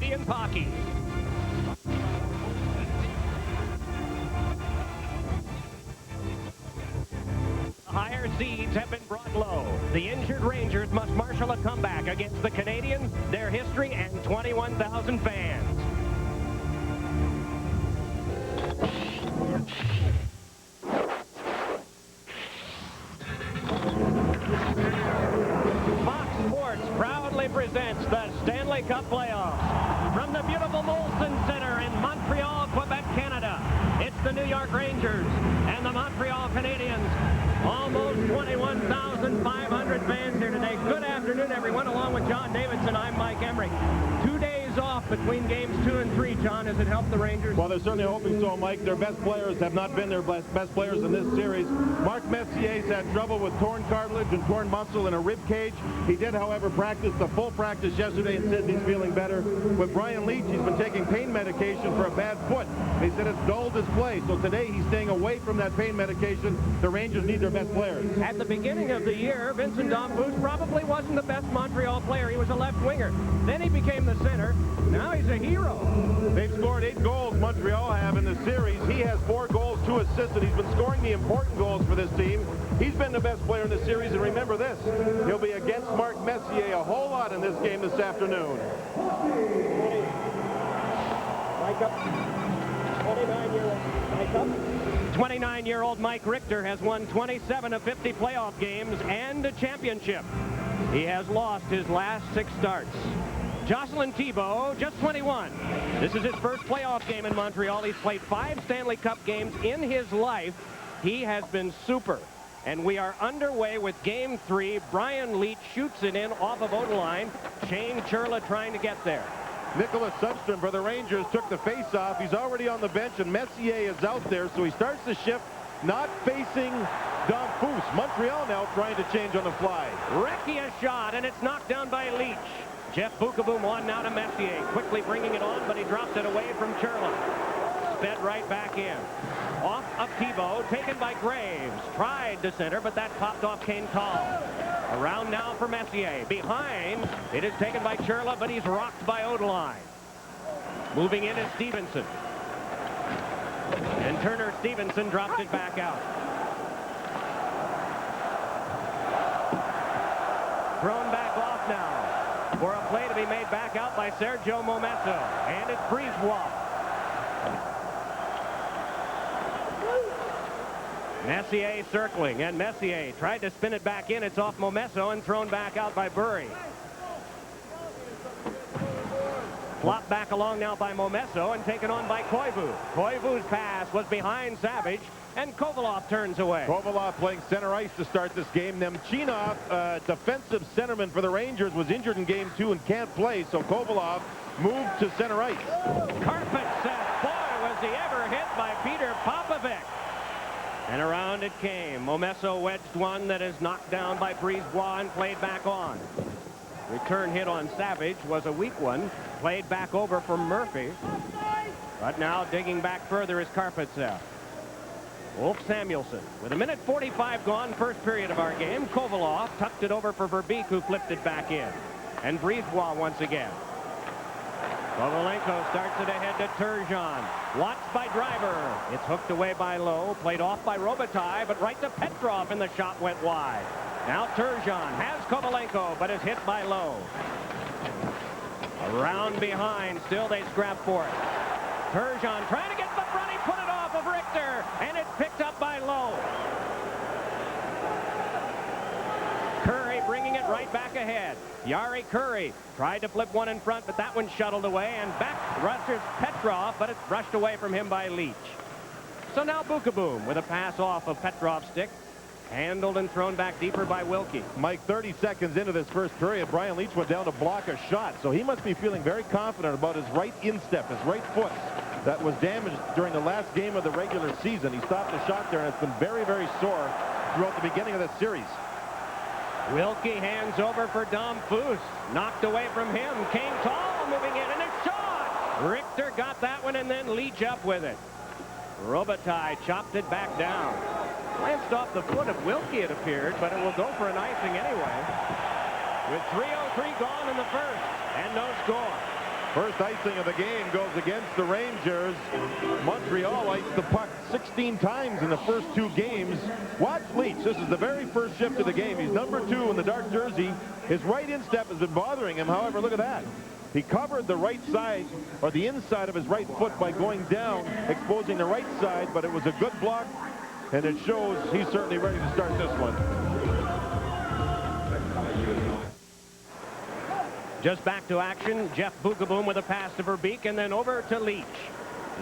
Canadian hockey. Higher seeds have been brought low. The injured Rangers must marshal a comeback against the Canadiens, their history, and 21,000 fans. Fox Sports proudly presents the Stanley Cup playoffs. From the beautiful Molson Center in Montreal, Quebec, Canada, it's the New York Rangers and the Montreal Canadiens. Almost 21,500 fans here today. Good afternoon, everyone. Along with John Davidson, I'm Mike Emmerich. 2 days off between games 2 and 3. John, has it helped the Rangers? Well, they're certainly hoping so, Mike. Their best players have not been their best players in this series. Mark Messier's had trouble with torn cartilage and torn muscle in a rib cage. He did, however, practice the full practice yesterday and said he's feeling better. With Brian Leetch, he's been taking pain medication for a bad foot. They said it's dulled his play, so today he's staying away from that pain medication. The Rangers need their best players. At the beginning of the year, Vincent Damphousse probably wasn't the best Montreal player. He was a left winger. Then he became the center. Now he's a hero. They've scored 8 goals, Montreal have, in the series. He has 4 goals, 2 assists, and he's been scoring the important goals for this team. He's been the best player in the series, and remember this, he'll be against Mark Messier a whole lot in this game this afternoon. Mike up. 29-year-old Mike up. 29-year-old Mike Richter has won 27 of 50 playoff games and a championship. He has lost his last 6 starts. Jocelyn Thibault, just 21. This is his first playoff game in Montreal. He's played 5 Stanley Cup games in his life. He has been super. And we are underway with Game 3. Brian Leetch shoots it in off of Odeline. Shane Churla trying to get there. Nicholas Sundstrom for the Rangers took the face-off. He's already on the bench, and Messier is out there, so he starts the shift, not facing Damphousse. Montreal now trying to change on the fly. Recchi a shot, and it's knocked down by Leetch. Jeff Bukaboom on now to Messier. Quickly bringing it on, but he drops it away from Churla. Sped right back in. Off of Thibault, taken by Graves. Tried to center, but that popped off Kane Call. Around now for Messier. Behind, it is taken by Churla, but he's rocked by Odeline. Moving in is Stevenson. And Turner Stevenson drops it back out. Thrown back off now for a play to be made back out by Sergio Momesso. And it's Brisebois. Messier circling, and Messier tried to spin it back in. It's off Momesso and thrown back out by Bury. Flopped back along now by Momesso and taken on by Koivu. Koivu's pass was behind Savage, and Kovalov turns away. Kovalov playing center ice to start this game. Nemchinov, defensive centerman for the Rangers, was injured in Game 2 and can't play, so Kovalov moved to center ice. Carpet set. Boy, was he ever hit by Peter Popovic. And around it came. Momesso wedged one that is knocked down by Brisebois and played back on. Return hit on Savage was a weak one. Played back over for Murphy. But now digging back further is Carpetzev. Wolf Samuelson with 1:45 gone, first period of our game. Kovalov tucked it over for Verbeek, who flipped it back in. And Brisebois once again. Kovalenko starts it ahead to Turgeon. Watched by Driver. It's hooked away by Lowe. Played off by Robitaille, but right to Petrov, and the shot went wide. Now Turgeon has Kovalenko, but is hit by Lowe. Around behind, still they scrap for it. Turgeon trying to get the front. He put it off of Richter, and it's picked up by Lowe. Curry bringing it right back ahead. Yari Curry tried to flip one in front, but that one shuttled away, and back rushes Petrov, but it's brushed away from him by Leetch. So now Bukaboom with a pass off of Petrov's stick. Handled and thrown back deeper by Wilkie. Mike, 30 seconds into this first period, Brian Leetch went down to block a shot, so he must be feeling very confident about his right instep, his right foot. That was damaged during the last game of the regular season. He stopped the shot there, and it's been very, very sore throughout the beginning of this series. Wilkie hands over for Damphousse. Knocked away from him. Kane Tall moving in, and a shot! Richter got that one, and then Leetch up with it. Robitaille chopped it back down. Glanced off the foot of Wilkie, it appeared, but it will go for an icing anyway. With 3:03 gone in the first, and no score. First icing of the game goes against the Rangers. Montreal iced the puck 16 times in the first 2 games. Watch Leach. This is the very first shift of the game. He's number 2 in the dark jersey. His right instep has been bothering him. However, look at that. He covered the right side, or the inside of his right foot, by going down, exposing the right side, but it was a good block, and it shows he's certainly ready to start this one. Just back to action. Jeff Boogaboom with a pass to Verbeek, and then over to Leach.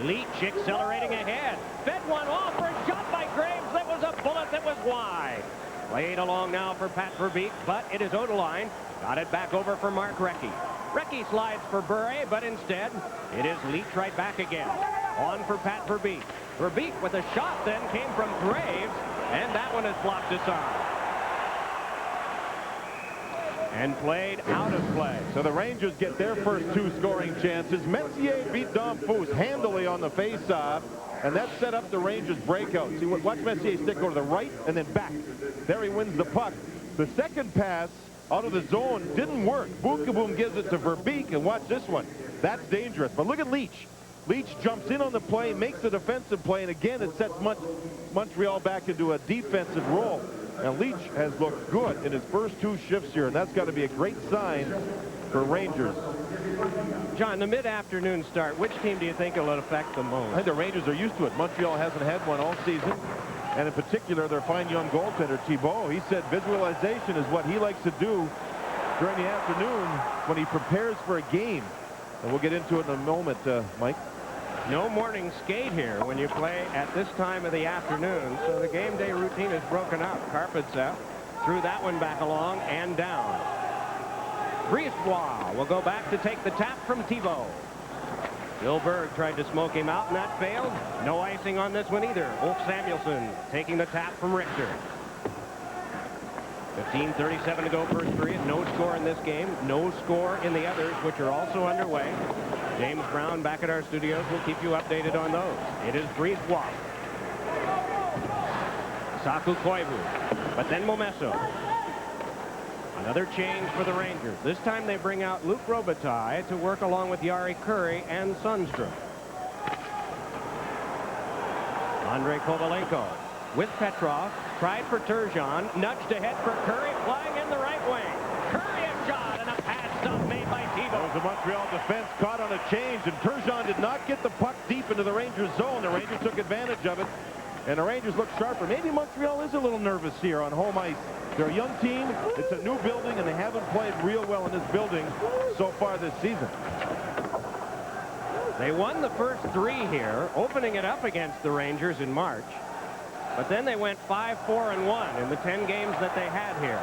Leach accelerating ahead. Fed one off for a shot by Graves. That was a bullet that was wide. Played along now for Pat Verbeek, but it is Odeline. Got it back over for Mark Recchi. Recchi slides for Bure, but instead, it is Leach right back again. On for Pat Verbeek. Verbeek with a shot then came from Graves, and that one is blocked aside. And played out of play. So the Rangers get their first 2 scoring chances. Messier beat Dom Foose handily on the face-off, and that set up the Rangers' breakout. See, watch Messier stick go to the right and then back. There he wins the puck. The second pass out of the zone didn't work. Boogaboom gives it to Verbeek, and watch this one. That's dangerous. But look at Leach. Leach jumps in on the play, makes a defensive play, and again it sets Montreal back into a defensive role. And Leach has looked good in his first 2 shifts here, and that's got to be a great sign for Rangers. John, the mid-afternoon start, which team do you think will affect the most? I think the Rangers are used to it. Montreal hasn't had one all season, and in particular their fine young goaltender Thibault. He said visualization is what he likes to do during the afternoon when he prepares for a game. And we'll get into it in a moment, Mike. No morning skate here when you play at this time of the afternoon, so the game day routine is broken up. Carpetzeff threw that one back along and down. Brisebois will go back to take the tap from Thibault. Bill Berg tried to smoke him out, and that failed. No icing on this one either. Ulf Samuelsson taking the tap from Richter. 15:37 to go first period. No score in this game. No score in the others, which are also underway. James Brown back at our studios will keep you updated on those. It is Brisebois. Saku Koivu. But then Momesso. Another change for the Rangers. This time they bring out Luc Robitaille to work along with Jari Kurri and Sundstrom. Andrei Kovalenko with Petrov. Tried for Turgeon. Nudged ahead for Kurri. Flying in the right wing. Kurri a shot and a pass stop made by Thibault. The Montreal defense caught on a change, and Turgeon did not get the puck deep into the Rangers zone. The Rangers took advantage of it, and the Rangers look sharper. Maybe Montreal is a little nervous here on home ice. They're a young team. It's a new building, and they haven't played real well in this building so far this season. They won the first 3 here, opening it up against the Rangers in March. But then they went 5-4-1 in the 10 games that they had here.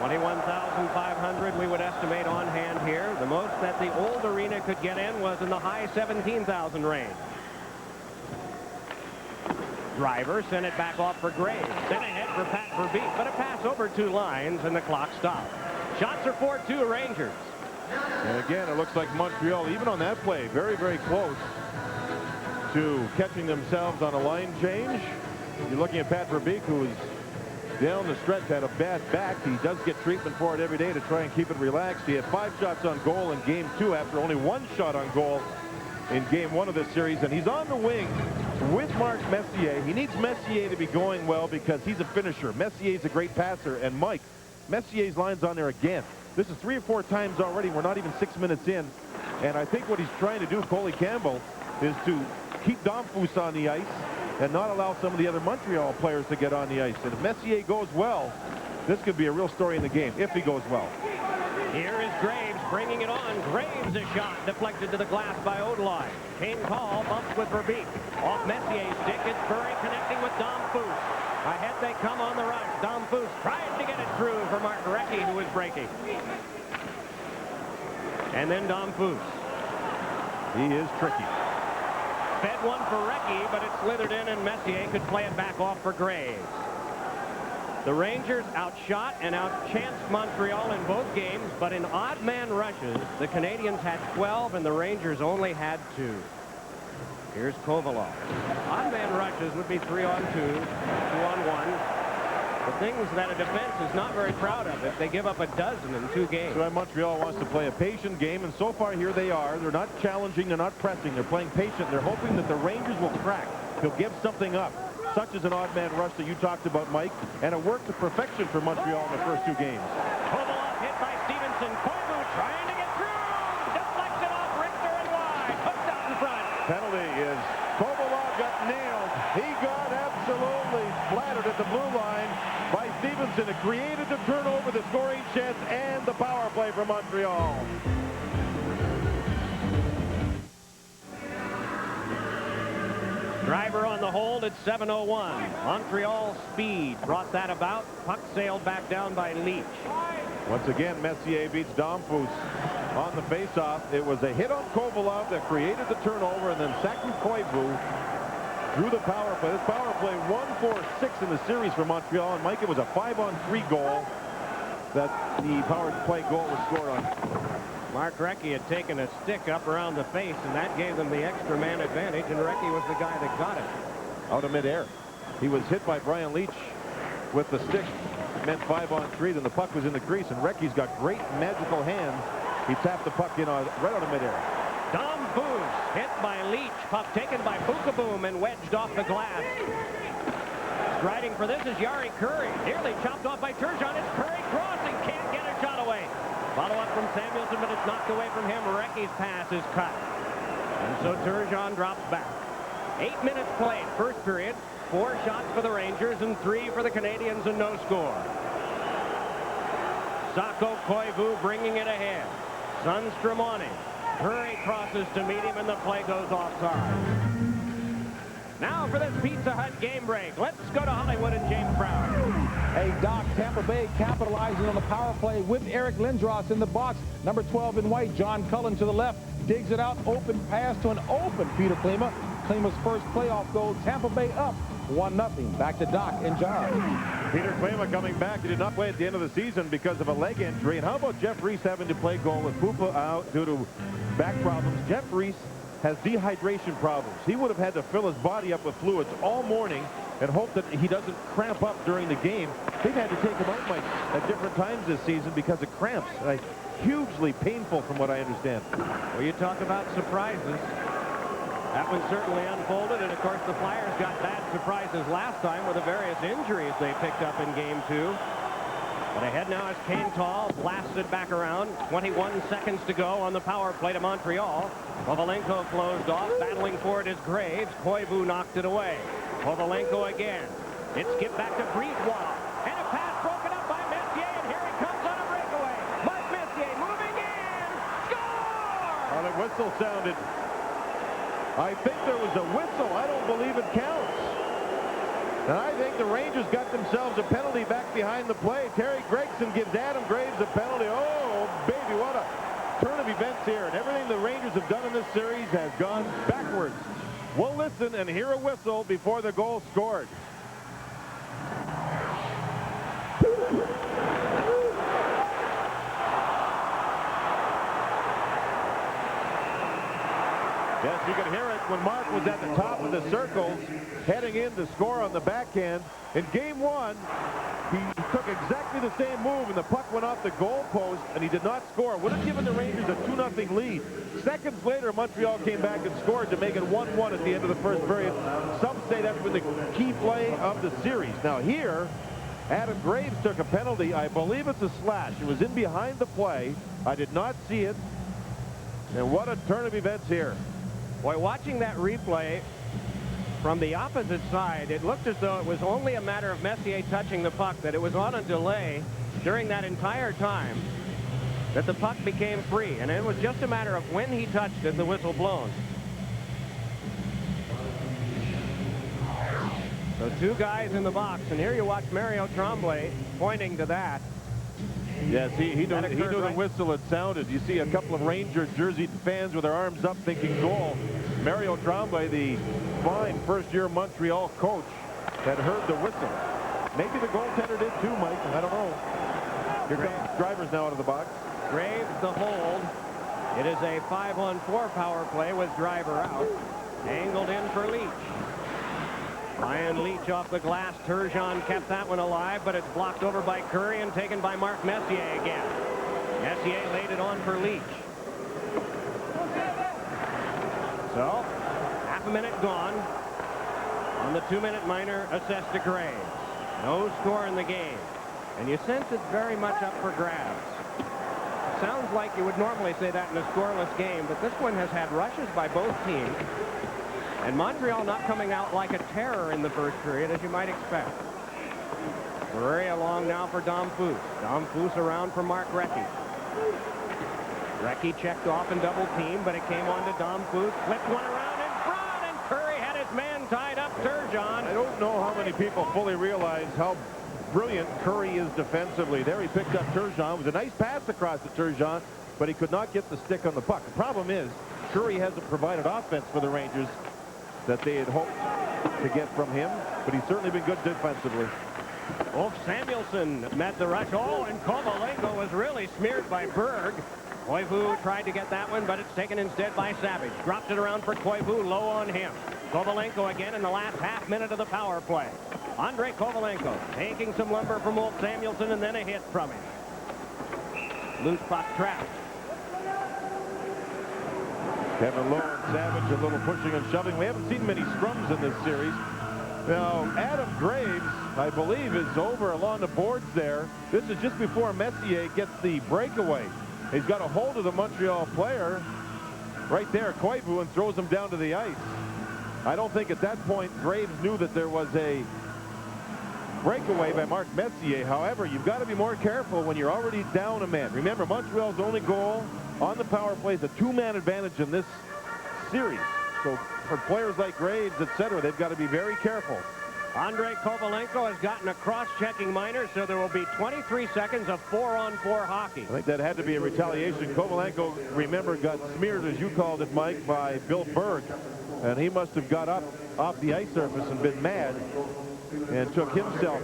21,500 we would estimate on hand here. The most that the old arena could get in was in the high 17,000 range. Driver sent it back off for Graves. Then ahead for Pat Verbeek, but a pass over 2 lines and the clock stopped. Shots are 4-2 Rangers. And again, it looks like Montreal, even on that play, very, very close to catching themselves on a line change. You're looking at Pat Verbeek, who is down the stretch, had a bad back. He does get treatment for it every day to try and keep it relaxed. He had 5 shots on goal in game 2 after only 1 shot on goal in game 1 of this series. And he's on the wing with Mark Messier. He needs Messier to be going well because he's a finisher. Messier's a great passer. And Mike, Messier's line's on there again. This is 3 or 4 times already. We're not even 6 minutes in. And I think what he's trying to do, Coley Campbell, is to keep Dom Foose on the ice and not allow some of the other Montreal players to get on the ice. And if Messier goes well, this could be a real story in the game, if he goes well. Here is Graves bringing it on. Graves a shot deflected to the glass by Odeline. Kane Call bumps with Verbeek. Off Messier's stick, it's Bury connecting with Dom Foose. Ahead they come on the rush. Dom Foose tries to get it through for Mark Recchi, who is breaking. And then Dom Foose. He is tricky. Fed one for Recchi, but it slithered in, and Messier could play it back off for Graves. The Rangers outshot and outchanced Montreal in both games, but in odd man rushes, the Canadiens had 12 and the Rangers only had 2. Here's Kovalov. Odd man rushes would be 3-on-2, 2-on-1. The things that a defense is not very proud of if they give up a dozen in 2 games. So Montreal wants to play a patient game, and so far here they are. They're not challenging, they're not pressing, they're playing patient. They're hoping that the Rangers will crack. They'll give something up, such as an odd man rush that you talked about, Mike, and it worked to perfection for Montreal in the first 2 games. Kovalov hit by Stevenson. Koivu trying to get through. Deflects it off Richter and wide. Hooked out in front. Penalty is Kovalov got nailed. He got absolutely flattered at the blue line by Stevenson. It created the turnover, the scoring chance, and the power play for Montreal. Driver on the hold at 7:01. Montreal speed brought that about. Puck sailed back down by Leach. Once again, Messier beats Domfus on the faceoff. It was a hit on Kovalov that created the turnover, and then Saku Koivu drew the power play. This power play 1-4-6 in the series for Montreal, and Mike, it was a 5-on-3 goal that the power play goal was scored on. Mark Recchi had taken a stick up around the face, and that gave them the extra man advantage, and Recchi was the guy that got it. Out of midair. He was hit by Brian Leach with the stick. It meant 5-on-3. Then the puck was in the crease, and Recchi's got great magical hands. He tapped the puck in right out of midair. Dom Boos hit by Leach. Puck taken by Bukaboom and wedged off the glass. Striding for this is Yari Curry. Nearly chopped off by Turgeon. It's Curry crossing. Can't get a shot away. Follow up from Samuelson, but it's knocked away from him. Recchi's pass is cut. And so Turgeon drops back. 8 minutes played. First period. 4 shots for the Rangers and 3 for the Canadiens and no score. Saku Koivu bringing it ahead. Sundstrom on him. Curry crosses to meet him, and the play goes offside. Now for this Pizza Hut game break. Let's go to Hollywood and James Brown. Hey, Doc, Tampa Bay capitalizing on the power play with Eric Lindros in the box. Number 12 in white, John Cullen to the left. Digs it out, open pass to an open Peter Klima. Klima's first playoff goal. Tampa Bay up 1-0. Back to Doc and John. Peter Klima coming back. He did not play at the end of the season because of a leg injury. And how about Jeff Reese having to play goal with Pupa out due to back problems? Jeff Reese has dehydration problems. He would have had to fill his body up with fluids all morning and hope that he doesn't cramp up during the game. They've had to take him out, Mike, at different times this season because of cramps. Hugely painful from what I understand. Well, you talk about surprises. That one certainly unfolded, and of course the Flyers got bad surprises last time with the various injuries they picked up in Game 2. But ahead now is Kane Tall, blasted back around. 21 seconds to go on the power play to Montreal. Kovalenko closed off, battling for it is Graves. Koivu knocked it away. Kovalenko again. It's skipped back to Brisebois. And a pass broken up by Messier, and here he comes on a breakaway. Mark Messier moving in. Score! Well, the whistle sounded. I think there was a whistle. I don't believe it counts. And I think the Rangers got themselves a penalty back behind the play. Terry Gregson gives Adam Graves a penalty. Oh, baby, what a turn of events here. And everything the Rangers have done in this series has gone backwards. We'll listen and hear a whistle before the goal scored. Yes, you can hear it when Mark was at the top of the circles, heading in to score on the backhand. In Game 1, he took exactly the same move, and the puck went off the goal post, and he did not score. Would have given the Rangers a 2-0 lead. Seconds later, Montreal came back and scored to make it 1-1 at the end of the first period. Some say that's been the key play of the series. Now here, Adam Graves took a penalty. I believe it's a slash. It was in behind the play. I did not see it. And what a turn of events here. Boy, watching that replay from the opposite side, it looked as though it was only a matter of Messier touching the puck, that it was on a delay during that entire time that the puck became free. And it was just a matter of when he touched it, the whistle blown. So 2 guys in the box, and here you watch Mario Tremblay pointing to that. Yes, he knew Right? the whistle had sounded. You see a couple of Ranger jerseyed fans with their arms up thinking goal. Mario Tremblay, the fine first-year Montreal coach, had heard the whistle. Maybe the goaltender did too, Mike. I don't know. Here comes Drivers now out of the box. Graves the hold. It is a 5-on-4 power play with Driver out. Angled in for Leach. Ryan Leach off the glass. Turgeon kept that one alive, but it's blocked over by Curry and taken by Mark Messier again. Messier laid it on for Leach. So, half a minute gone on the 2-minute minor assessed to Graves. No score in the game. And you sense it's very much up for grabs. It sounds like you would normally say that in a scoreless game, but this one has had rushes by both teams. And Montreal not coming out like a terror in the first period, as you might expect. Murray along now for Dom Foose. Dom Foose around for Mark Recchi. Recchi checked off and double team, but it came on to Dom Foose. Flipped one around in front, and Curry had his man tied up, Turgeon. I don't know how many people fully realize how brilliant Curry is defensively. There he picked up Turgeon. It was a nice pass across to Turgeon, but he could not get the stick on the puck. The problem is, Curry hasn't provided offense for the Rangers that they had hoped to get from him, but he's certainly been good defensively. Ulf Samuelsson met the rush. Oh, and Kovalenko was really smeared by Berg. Koivu tried to get that one, but it's taken instead by Savage. Dropped it around for Koivu, low on him. Kovalenko again in the last half minute of the power play. Andrei Kovalenko taking some lumber from Ulf Samuelsson, and then a hit from him. Loose puck trapped. Kevin Lowe and Savage, a little pushing and shoving. We haven't seen many scrums in this series. Now, Adam Graves, I believe, is over along the boards there. This is just before Messier gets the breakaway. He's got a hold of the Montreal player right there, Koivu, and throws him down to the ice. I don't think at that point Graves knew that there was a breakaway by Mark Messier. However, you've got to be more careful when you're already down a man. Remember, Montreal's only goal on the power play is a 2-man advantage in this series. So for players like Graves, etc., they've got to be very careful. Andrei Kovalenko has gotten a cross-checking minor, so there will be 23 seconds of 4-on-4 hockey. I think that had to be a retaliation. Kovalenko, remember, got smeared, as you called it, Mike, by Bill Berg. And he must have got up off the ice surface and been mad and took himself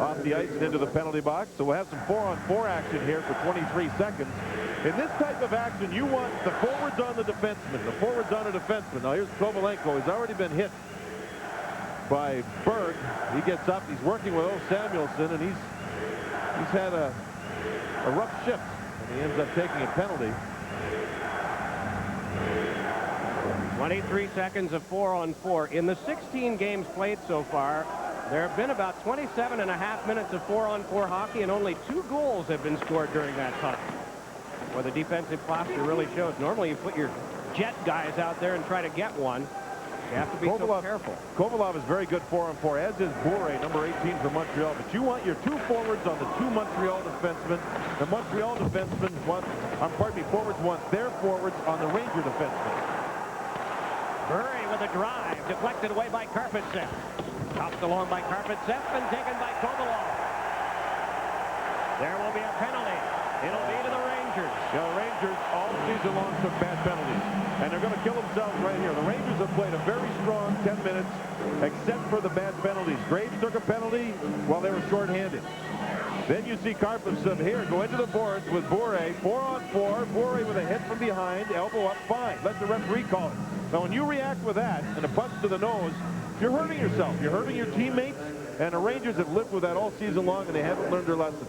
off the ice and into the penalty box. So we'll have some 4-on-4 action here for 23 seconds. In this type of action, you want the forwards on the defenseman, the forwards on a defenseman. Now here's Kovalenko. He's already been hit by Berg. He gets up. He's working with Ulf Samuelsson, and he's had a rough shift, and he ends up taking a penalty. 23 seconds of 4-on-4. In the 16 games played so far, there have been about 27.5 minutes of 4-on-4 hockey, and only 2 goals have been scored during that time. Well, the defensive posture really shows. Normally you put your jet guys out there and try to get one. You have to be so careful. Kovalov is very good 4-on-4, as is Bourret, number 18 for Montreal. But you want your 2 forwards on the 2 Montreal defensemen. The Montreal defensemen want, forwards want their forwards on the Ranger defensemen. Murray with a drive, deflected away by Karpatsev. Tossed along by Karpatsev and taken by Kovalov. There will be a penalty. It'll be to the Rangers. The Rangers all season long took bad penalties, and they're going to kill themselves right here. The Rangers have played a very strong 10 minutes, except for the bad penalties. Graves took a penalty while they were shorthanded. Then you see Karpatsev here go into the boards with Bourret, 4-on-4. Bourret with a hit from behind, elbow up, fine. Let the referee call it. Now, when you react with that and a punch to the nose, you're hurting yourself. You're hurting your teammates, and the Rangers have lived with that all season long, and they haven't learned their lesson.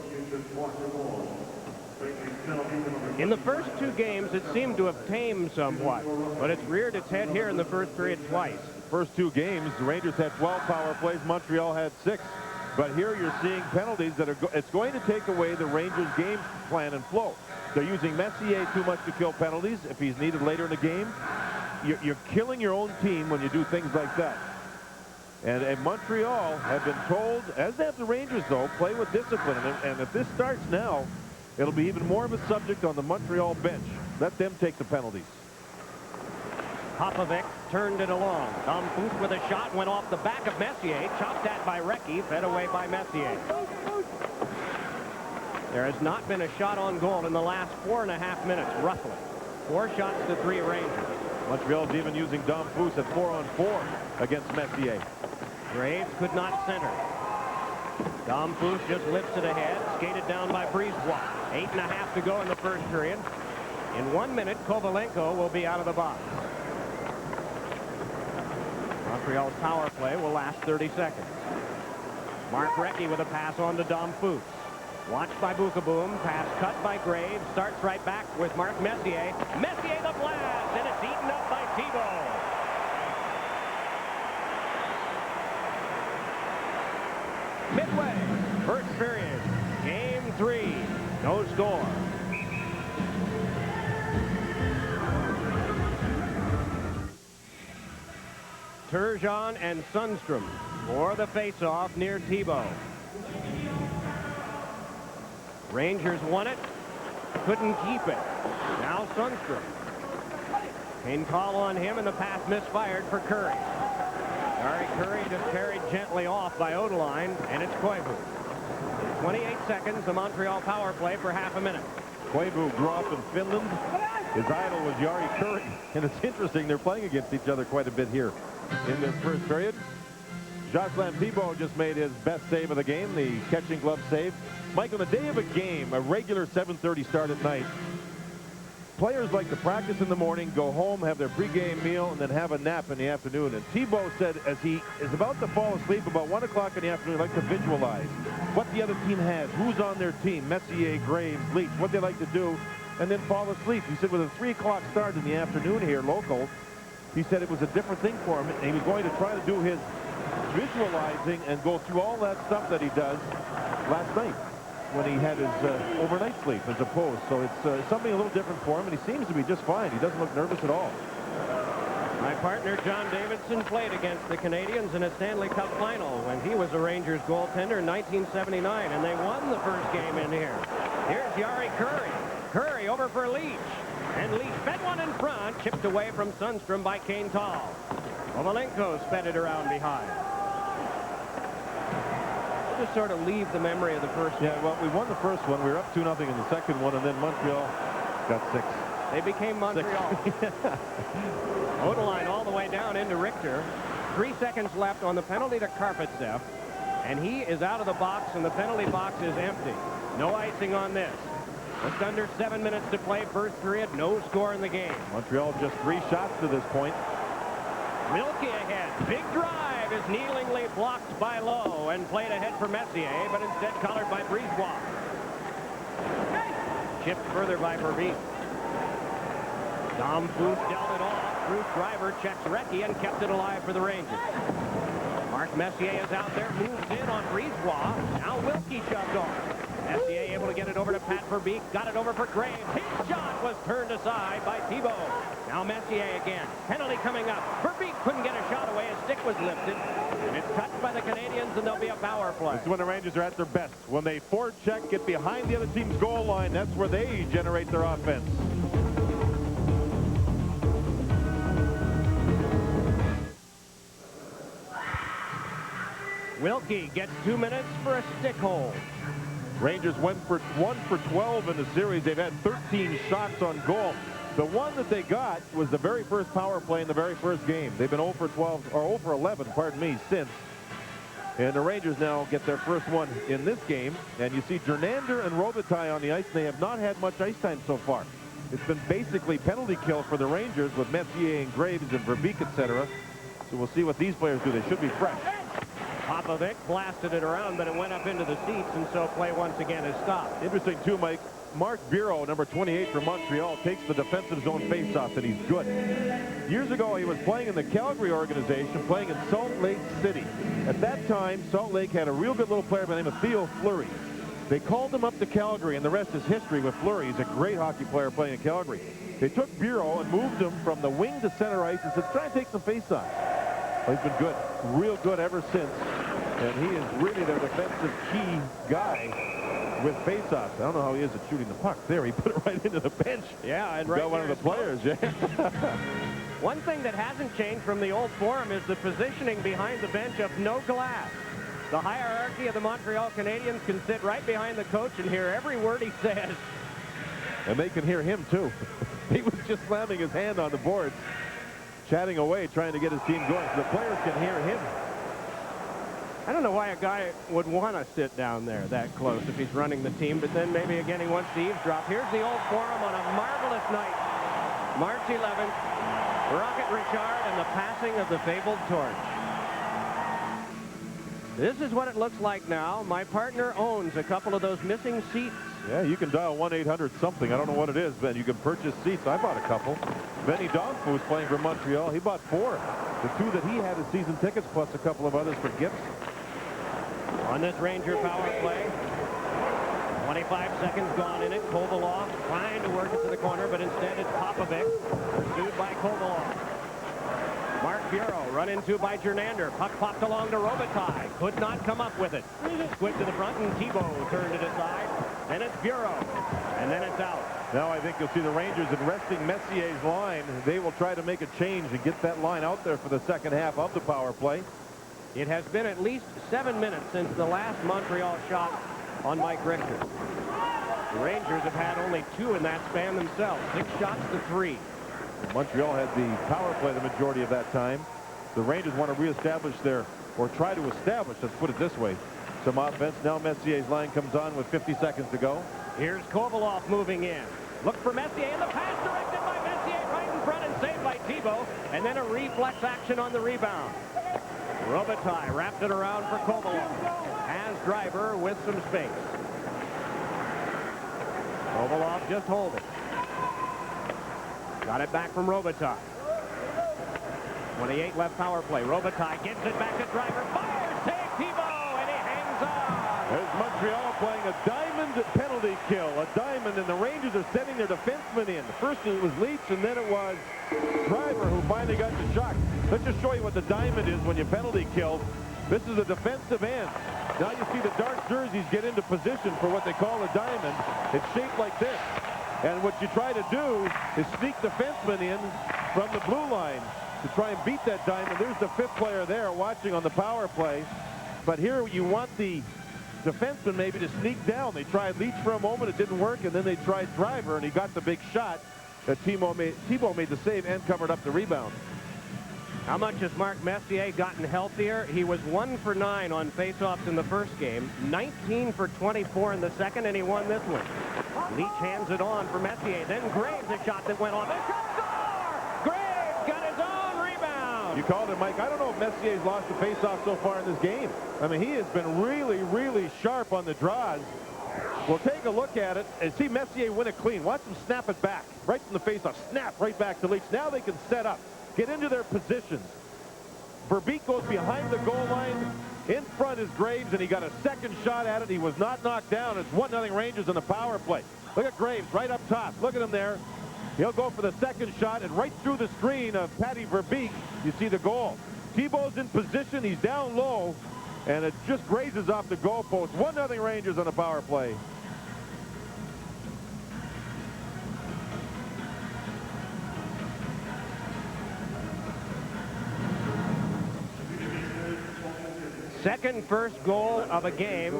In the first 2 games, it seemed to have tamed somewhat, but it's reared its head here in the first period twice. First 2 games, the Rangers had 12 power plays. Montreal had 6. But here you're seeing penalties that are it's going to take away the Rangers' game plan and flow. They're using Messier too much to kill penalties if he's needed later in the game. You're killing your own team when you do things like that. And Montreal have been told, as have the Rangers, though, play with discipline. And if this starts now, it'll be even more of a subject on the Montreal bench. Let them take the penalties. Popovic turned it along. Dom Foose with a shot went off the back of Messier. Chopped at by Recchi, fed away by Messier. There has not been a shot on goal in the last 4.5 minutes, roughly. 4 shots to 3 Rangers. Montreal's even using Dom Foose at 4-on-4 against Messier. Graves could not center. Dom Foose just lifts it ahead, skated down by Brisebois. 8.5 to go in the first period. In 1 minute, Kovalenko will be out of the box. Montreal's power play will last 30 seconds. Mark Recchi with a pass on to Dom Fuchs. Watched by Bukaboom. Pass cut by Graves. Starts right back with Mark Messier. Messier the blast, and it's eaten up by Thibault. Midway, first period, game 3, no score. Turgeon and Sundstrom for the face-off near Thibault. Rangers won it, couldn't keep it. Now Sundstrom. Kane call on him, and the pass misfired for Curry. Jari Kurri just carried gently off by Odeline, and it's Koivu. 28 seconds, the Montreal power play for half a minute. Koivu grew up in Finland. His idol was Jari Kurri, and it's interesting, they're playing against each other quite a bit here in this first period. Jocelyn Thibault just made his best save of the game, the catching glove save. Mike, on the day of a game, a regular 7:30 start at night, players like to practice in the morning, go home, have their pregame meal, and then have a nap in the afternoon. And Thibault said as he is about to fall asleep about 1 o'clock in the afternoon, he likes to visualize what the other team has, who's on their team, Messier, Graves, Leach, what they like to do, and then fall asleep. He said with a 3 o'clock start in the afternoon here, local, he said it was a different thing for him, and he was going to try to do his visualizing and go through all that stuff that he does last night when he had his overnight sleep as opposed. So it's something a little different for him, and he seems to be just fine. He doesn't look nervous at all. My partner John Davidson played against the Canadiens in a Stanley Cup final when he was a Rangers goaltender in 1979, and they won the first game in here. Here's Jari Kurri. Kurri over for Leach. And Leach fed one in front, chipped away from Sundstrom by Kane Tall. Omalenko sped it around behind. Just sort of leave the memory of the first one. Yeah, well, we won the first one. We were up 2-0 in the second one, and then Montreal got 6. They became Montreal. Odeline all the way down into Richter. 3 seconds left on the penalty to Karpatsev, and he is out of the box, and the penalty box is empty. No icing on this. Just under 7 minutes to play, first period, no score in the game. Montreal just 3 shots to this point. Wilkie ahead. Big drive is kneelingly blocked by Lowe and played ahead for Messier, but instead collared by Brisebois. Chipped further by Verbeek. Dom Fuchs dealt it off. Bruce Driver checks Recchi and kept it alive for the Rangers. Mark Messier is out there, moves in on Brisebois. Now Wilkie shoved off. Messier able to get it over to Pat Verbeek. Got it over for Graves. His shot was turned aside by Thibault. Now Messier again. Penalty coming up. Verbeek couldn't get a shot away. His stick was lifted. And it's touched by the Canadiens, and there'll be a power play. This is when the Rangers are at their best. When they forecheck, get behind the other team's goal line, that's where they generate their offense. Wilkie gets 2 minutes for a stick hold. Rangers went for 1 for 12 in the series. They've had 13 shots on goal. The one that they got was the very first power play in the very first game. They've been 0 for 12, or 0 for 11, pardon me, since. And the Rangers now get their first one in this game. And you see Jernander and Robitaille on the ice. They have not had much ice time so far. It's been basically penalty kill for the Rangers with Messier and Graves and Verbeek, etc. So we'll see what these players do. They should be fresh. Popovic blasted it around, but it went up into the seats, and so play once again is stopped. Interesting, too, Mike. Mark Bureau, number 28 for Montreal, takes the defensive zone faceoff, and he's good. Years ago, he was playing in the Calgary organization, playing in Salt Lake City. At that time, Salt Lake had a real good little player by the name of Theo Fleury. They called him up to Calgary, and the rest is history with Fleury. He's a great hockey player playing in Calgary. They took Bureau and moved him from the wing to center ice and said, try and take some faceoffs. Well, he's been good, real good ever since. And he is really their defensive key guy with faceoffs. I don't know how he is at shooting the puck. There, he put it right into the bench. Yeah, and right got one of the players, yeah. One thing that hasn't changed from the old forum is the positioning behind the bench of no glass. The hierarchy of the Montreal Canadiens can sit right behind the coach and hear every word he says. And they can hear him, too. He was just slamming his hand on the boards, chatting away, trying to get his team going. So the players can hear him. I don't know why a guy would want to sit down there that close if he's running the team, but then maybe again he wants to eavesdrop. Here's the old forum on a marvelous night. March 11th, Rocket Richard and the passing of the fabled torch. This is what it looks like now. My partner owns a couple of those missing seats. Yeah, you can dial 1-800-something. I don't know what it is, Ben. You can purchase seats. I bought a couple. Benny Donfo was playing for Montreal. He bought 4. The 2 that he had as season tickets, plus a couple of others for gifts. On this Ranger power play, 25 seconds gone in it. Kovalov trying to work it to the corner, but instead it's Popovic, pursued by Kovalov. Mark Bureau run into by Jernander. Puck popped along to Robitaille. Could not come up with it. Squid to the front, and Thibault turned it aside. Then it's Bureau, and then it's out. Now I think you'll see the Rangers in resting Messier's line. They will try to make a change and get that line out there for the second half of the power play. It has been at least 7 minutes since the last Montreal shot on Mike Richter. The Rangers have had only 2 in that span themselves. 6 shots to 3. Montreal had the power play the majority of that time. The Rangers want to reestablish their, or try to establish, let's put it this way, some offense. Now Messier's line comes on with 50 seconds to go. Here's Kovalov moving in. Look for Messier, and the pass directed by Messier right in front and saved by Thibault. And then a reflex action on the rebound. Robitaille wrapped it around for Kovalov. As driver with some space. Kovalov just holding. Got it back from Robitaille. 28 left power play. Robitaille gives it back to driver. Fire! Save Thibault! And he hangs on! There's Montreal playing a diamond penalty kill. A diamond, and the Rangers are sending their defenseman in. First it was Leach, and then it was Driver who finally got the shot. Let's just show you what the diamond is when you penalty kill. This is a defensive end. Now you see the dark jerseys get into position for what they call a diamond. It's shaped like this. And what you try to do is sneak defensemen in from the blue line to try and beat that diamond. There's the 5th player there watching on the power play. But here you want the defenseman maybe to sneak down. They tried Leach for a moment. It didn't work. And then they tried Driver, and he got the big shot that Thibault made the save and covered up the rebound. How much has Mark Messier gotten healthier? He was 1 for 9 on faceoffs in the first game, 19 for 24 in the second, and he won this one. Leach hands it on for Messier. Then Graves, a shot that went off. A shot score! Graves got his own rebound. You called it, Mike. I don't know if Messier's lost the faceoff so far in this game. I mean, he has been really, really sharp on the draws. We'll take a look at it and see Messier win it clean. Watch him snap it back right from the faceoff. Snap right back to Leach. Now they can set up. Get into their positions. Verbeek goes behind the goal line. In front is Graves, and he got a second shot at it. He was not knocked down. It's 1-0 Rangers on the power play. Look at Graves right up top. Look at him there. He'll go for the second shot, and right through the screen of Patty Verbeek, you see the goal. Thibault's in position. He's down low, and it just grazes off the goalpost. 1-0 Rangers on the power play. Second first goal of a game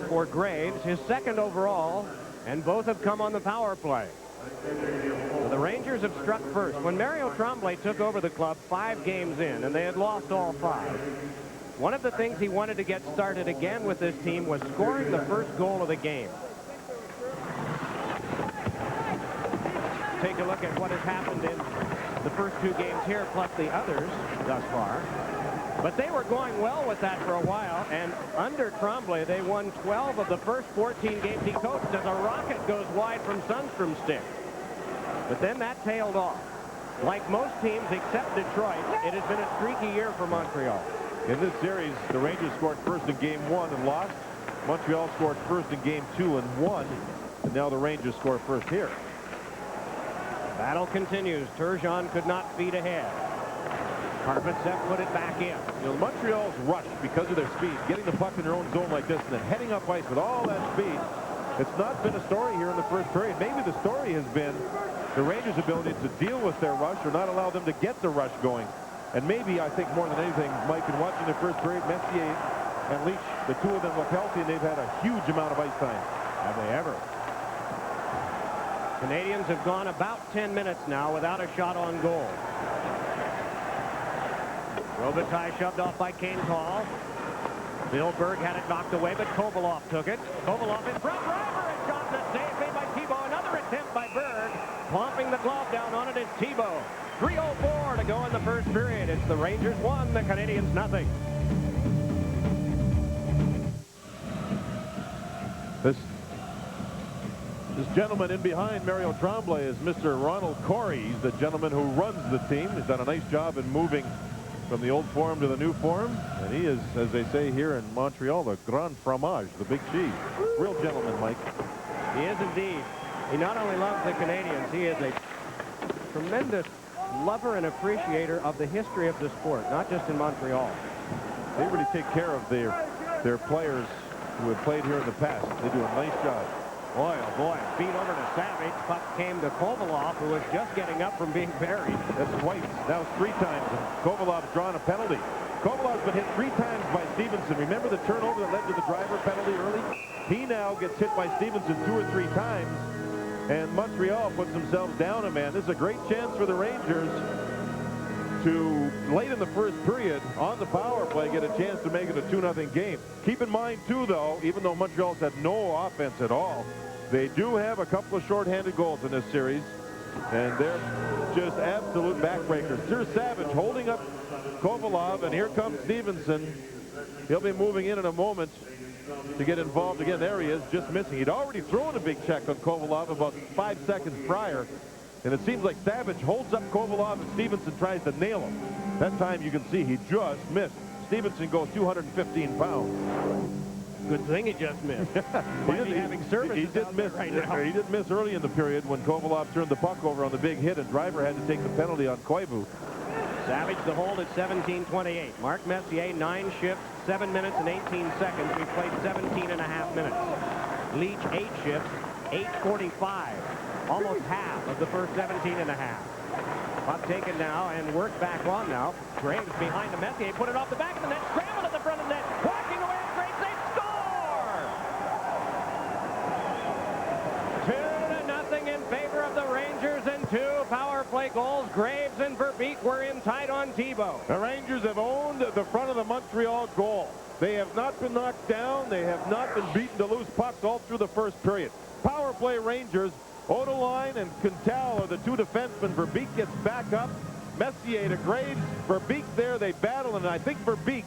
for Graves, his second overall, and both have come on the power play. So the Rangers have struck first. When Mario Tremblay took over the club 5 games in, and they had lost all 5, one of the things he wanted to get started again with this team was scoring the first goal of the game. Take a look at what has happened in the first 2 games here, plus the others thus far. But they were going well with that for a while, and under Tremblay, they won 12 of the first 14 games he coached as a rocket goes wide from Sundstrom's stick. But then that tailed off. Like most teams except Detroit, it has been a streaky year for Montreal. In this series, the Rangers scored first in Game 1 and lost. Montreal scored first in Game 2 and won. And now the Rangers score first here. Battle continues. Turgeon could not feed ahead. Karpatsev put it back in. You know, Montreal's rush because of their speed, getting the puck in their own zone like this and then heading up ice with all that speed. It's not been a story here in the first period. Maybe the story has been the Rangers' ability to deal with their rush or not allow them to get the rush going. And maybe, I think more than anything, Mike, in watching the first period, Messier and Leach, the 2 of them look healthy, and they've had a huge amount of ice time. Have they ever? Canadians have gone about 10 minutes now without a shot on goal. Robitaille shoved off by Kane Call. Milberg had it knocked away, but Kovalov took it. Kovalov in front. Driver and shot the save made by Thibault. Another attempt by Berg. Plomping the glove down on it is Thibault. 3:04 to go in the first period. It's the Rangers 1, the Canadiens nothing. This gentleman in behind Mario Tremblay is Mr. Ronald Corey. He's the gentleman who runs the team. He's done a nice job in moving from the old form to the new form. And he is, as they say here in Montreal, the grand fromage, the big cheese. Real gentleman, Mike. He is indeed. He not only loves the Canadiens, he is a tremendous lover and appreciator of the history of the sport, not just in Montreal. They really take care of their players who have played here in the past. They do a nice job. Boy, oh boy, feet over to Savage. Puck came to Kovalov, who was just getting up from being buried. That's twice. Now it's 3 times, and Kovalov's drawn a penalty. Kovalov's been hit 3 times by Stevenson. Remember the turnover that led to the driver penalty early? He now gets hit by Stevenson 2 or 3 times, and Montreal puts themselves down a man. This is a great chance for the Rangers to, late in the first period, on the power play, get a chance to make it a 2-0 game. Keep in mind, too, though, even though Montreal's had no offense at all, they do have a couple of shorthanded goals in this series, and they're just absolute backbreakers. Here's Savage holding up Kovalov, and here comes Stevenson. He'll be moving in a moment to get involved again. There he is, just missing. He'd already thrown a big check on Kovalov about 5 seconds prior. And it seems like Savage holds up Kovalov and Stevenson tries to nail him. That time you can see he just missed. Stevenson goes 215 pounds. Good thing he just missed. Might be having service. He did miss right now. He did miss early in the period when Kovalov turned the puck over on the big hit, and Driver had to take the penalty on Koivu. Savage the hold at 17:28. Mark Messier, 9 shifts, 7 minutes and 18 seconds. We played 17.5 minutes. Leach, 8 shifts, 8:45. Almost half of the first 17.5. Puck taken now and worked back on now. Graves behind the Messier, put it off the back of the net, scrambled at the front of the net, walking away at Graves, they score! 2-0 in favor of the Rangers, and 2 power play goals. Graves and Verbeek were in tight on Thibault. The Rangers have owned the front of the Montreal goal. They have not been knocked down. They have not been beaten to lose pucks all through the first period. Power play Rangers. Odeline and Quintal are the 2 defensemen. Verbeek gets back up. Messier to Graves. Verbeek there. They battle, and I think Verbeek,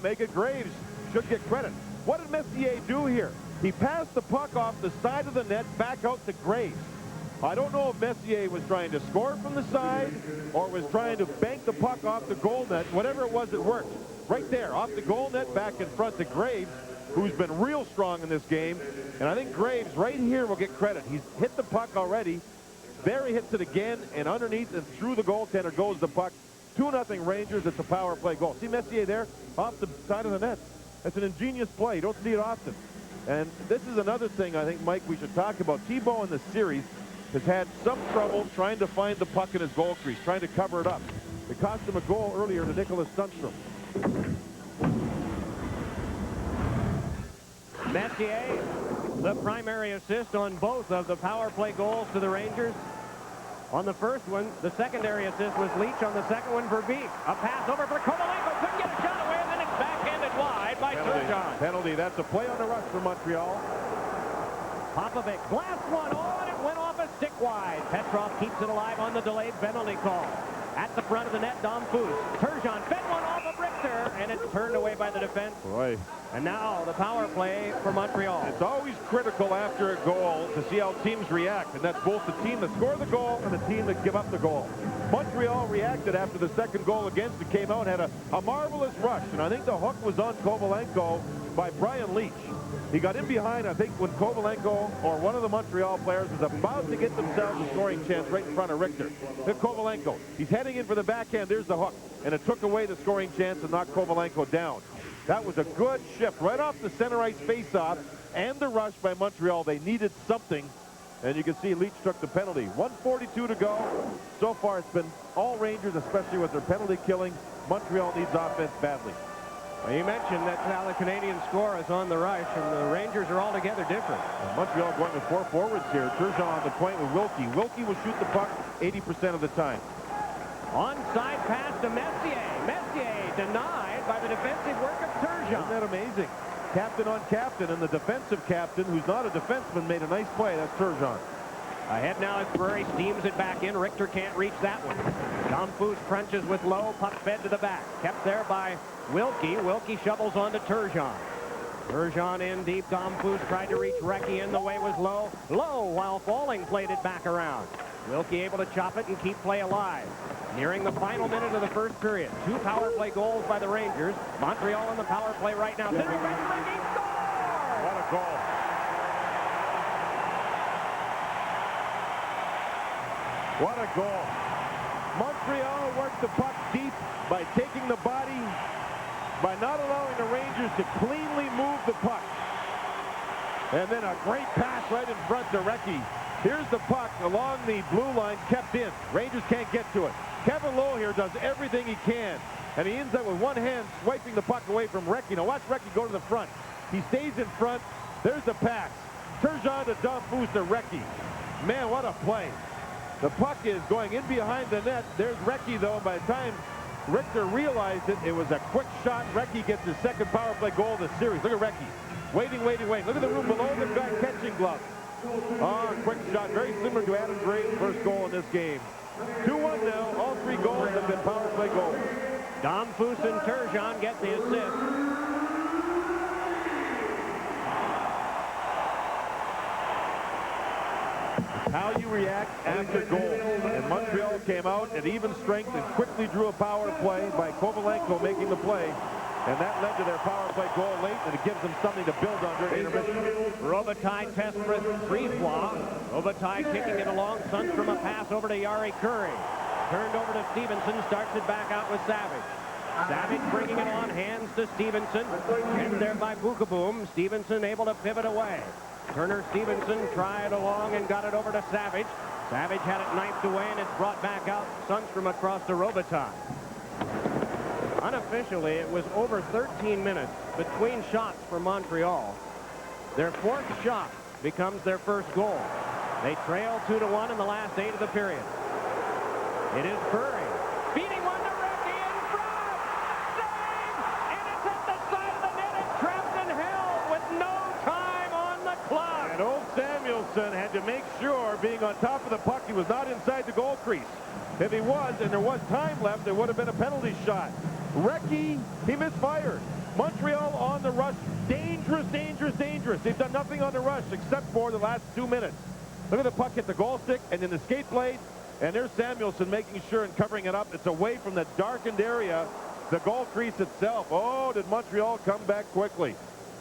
make it Graves, should get credit. What did Messier do here? He passed the puck off the side of the net back out to Graves. I don't know if Messier was trying to score from the side or was trying to bank the puck off the goal net. Whatever it was, it worked. Right there, off the goal net, back in front to Graves, who's been real strong in this game. And I think Graves right here will get credit. He's hit the puck already. There he hits it again, and underneath and through the goaltender goes the puck. 2-0 Rangers. It's a power play goal. See Messier there off the side of the net. That's an ingenious play. You don't see it often. And this is another thing I think, Mike, we should talk about. Thibault in the series has had some trouble trying to find the puck in his goal crease, trying to cover it up. It cost him a goal earlier to Nicholas Sundstrom. Messier, the primary assist on both of the power play goals to the Rangers. On the first one, the secondary assist was Leach. On the second one, Verbeek. A pass over for Kovalenko. Couldn't get a shot away, and then it's backhanded wide by Turgeon. Penalty. That's a play on the rush for Montreal. Popovic blasts one on. It went off a stick wide. Petrov keeps it alive on the delayed penalty call. At the front of the net, Dom Foose. Turgeon fed one off of Richter, and it's turned away by the defense. Boy. And now the power play for Montreal. It's always critical after a goal to see how teams react, and that's both the team that score the goal and the team that give up the goal. Montreal reacted after the second goal against it came out, had a marvelous rush, and I think the hook was on Kovalenko by Brian Leach. He got in behind, I think, when Kovalenko or one of the Montreal players was about to get themselves a scoring chance right in front of Richter. Hit Kovalenko. He's heading in for the backhand. There's the hook, and it took away the scoring chance and knocked Kovalenko down. That was a good shift right off the center ice faceoff and the rush by Montreal. They needed something, and you can see Leach took the penalty. 1:42 to go. So far, it's been all Rangers, especially with their penalty killing. Montreal needs offense badly. Well, you mentioned that's how the Canadian score is on the rush, and the Rangers are altogether different. And Montreal going with 4 forwards here. Turgeon on the point with Wilkie. Wilkie will shoot the puck 80% of the time. Onside pass to Messier. Messier denied by the defensive work of Turgeon. Isn't that amazing? Captain on captain, and the defensive captain, who's not a defenseman, made a nice play. That's Turgeon. Ahead now as Prairie steams it back in. Richter can't reach that one. Dom Foose crunches with low. Puck fed to the back. Kept there by Wilkie. Wilkie shovels on to Turgeon. Bergeron in deep. Dom Foose tried to reach Recchi in. The way was low. Low while falling, played it back around. Wilkie able to chop it and keep play alive. Nearing the final minute of the first period. 2 power play goals by the Rangers. Montreal in the power play right now. What a goal. What a goal. Montreal worked the puck deep by taking the body, by not allowing the Rangers to cleanly move the puck. And then a great pass right in front to Recchi. Here's the puck along the blue line, kept in. Rangers can't get to it. Kevin Lowe here does everything he can. And he ends up with one hand swiping the puck away from Recchi. Now watch Recchi go to the front. He stays in front. There's the pass. Turgeon to Dom Foose to Recchi. Man, what a play. The puck is going in behind the net. There's Recchi, though. By the time Richter realized it, it was a quick shot. Recchi gets his second power play goal of the series. Look at Recchi. Waiting. Look at the room below the guy catching glove. Oh, quick shot. Very similar to Adam Gray's first goal in this game. 2-1 now. All 3 goals have been power play goals. Dom Foose and Turgeon get the assist. How you react after goal. And Montreal came out at even strength and quickly drew a power play by Kovalenko making the play. And that led to their power play goal late, and it gives them something to build on during intermission. Robitaille tests for Brisebois. Robitaille kicking it along. Sundstrom a pass over to Yari Curry. Turned over to Stevenson. Starts it back out with Savage. Savage bringing it on. Hands to Stevenson. And there by Bukaboom. Stevenson able to pivot away. Turner Stevenson tried along and got it over to Savage. Savage had it knifed away, and it's brought back out. Sundstrom across to Robitaille. Unofficially, it was over 13 minutes between shots for Montreal. Their 4th shot becomes their first goal. They trail 2-1 in the last 8 of the period. It is Curry. Feeding one to Recchi in front. Save! And it's at the side of the net and trapped and held with no time on the clock. And old Samuelsson had to make sure, being on top of the puck, he was not inside the goal crease. If he was, and there was time left, there would have been a penalty shot. Recchi, he misfired. Montreal on the rush. Dangerous, dangerous, dangerous. They've done nothing on the rush except for the last 2 minutes. Look at the puck hit the goal stick and then the skate blade. And there's Samuelsson making sure and covering it up. It's away from the darkened area, the goal crease itself. Oh, did Montreal come back quickly.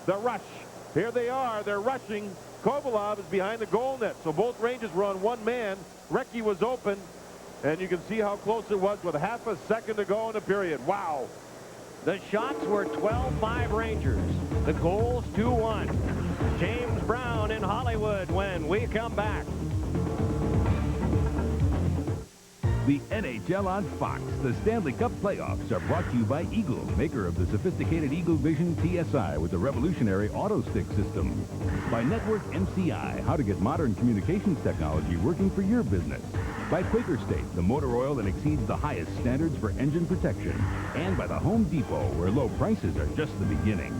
The rush. Here they are. They're rushing. Kovalov is behind the goal net. So both Rangers were on one man. Recchi was open. And you can see how close it was with half a second to go in the period. Wow. The shots were 12-5 Rangers. The goals 2-1. James Brown in Hollywood when we come back. The NHL on Fox, the Stanley Cup playoffs, are brought to you by Eagle, maker of the sophisticated Eagle Vision TSI with the revolutionary auto stick system. By Network MCI, how to get modern communications technology working for your business. By Quaker State, the motor oil that exceeds the highest standards for engine protection. And by the Home Depot, where low prices are just the beginning.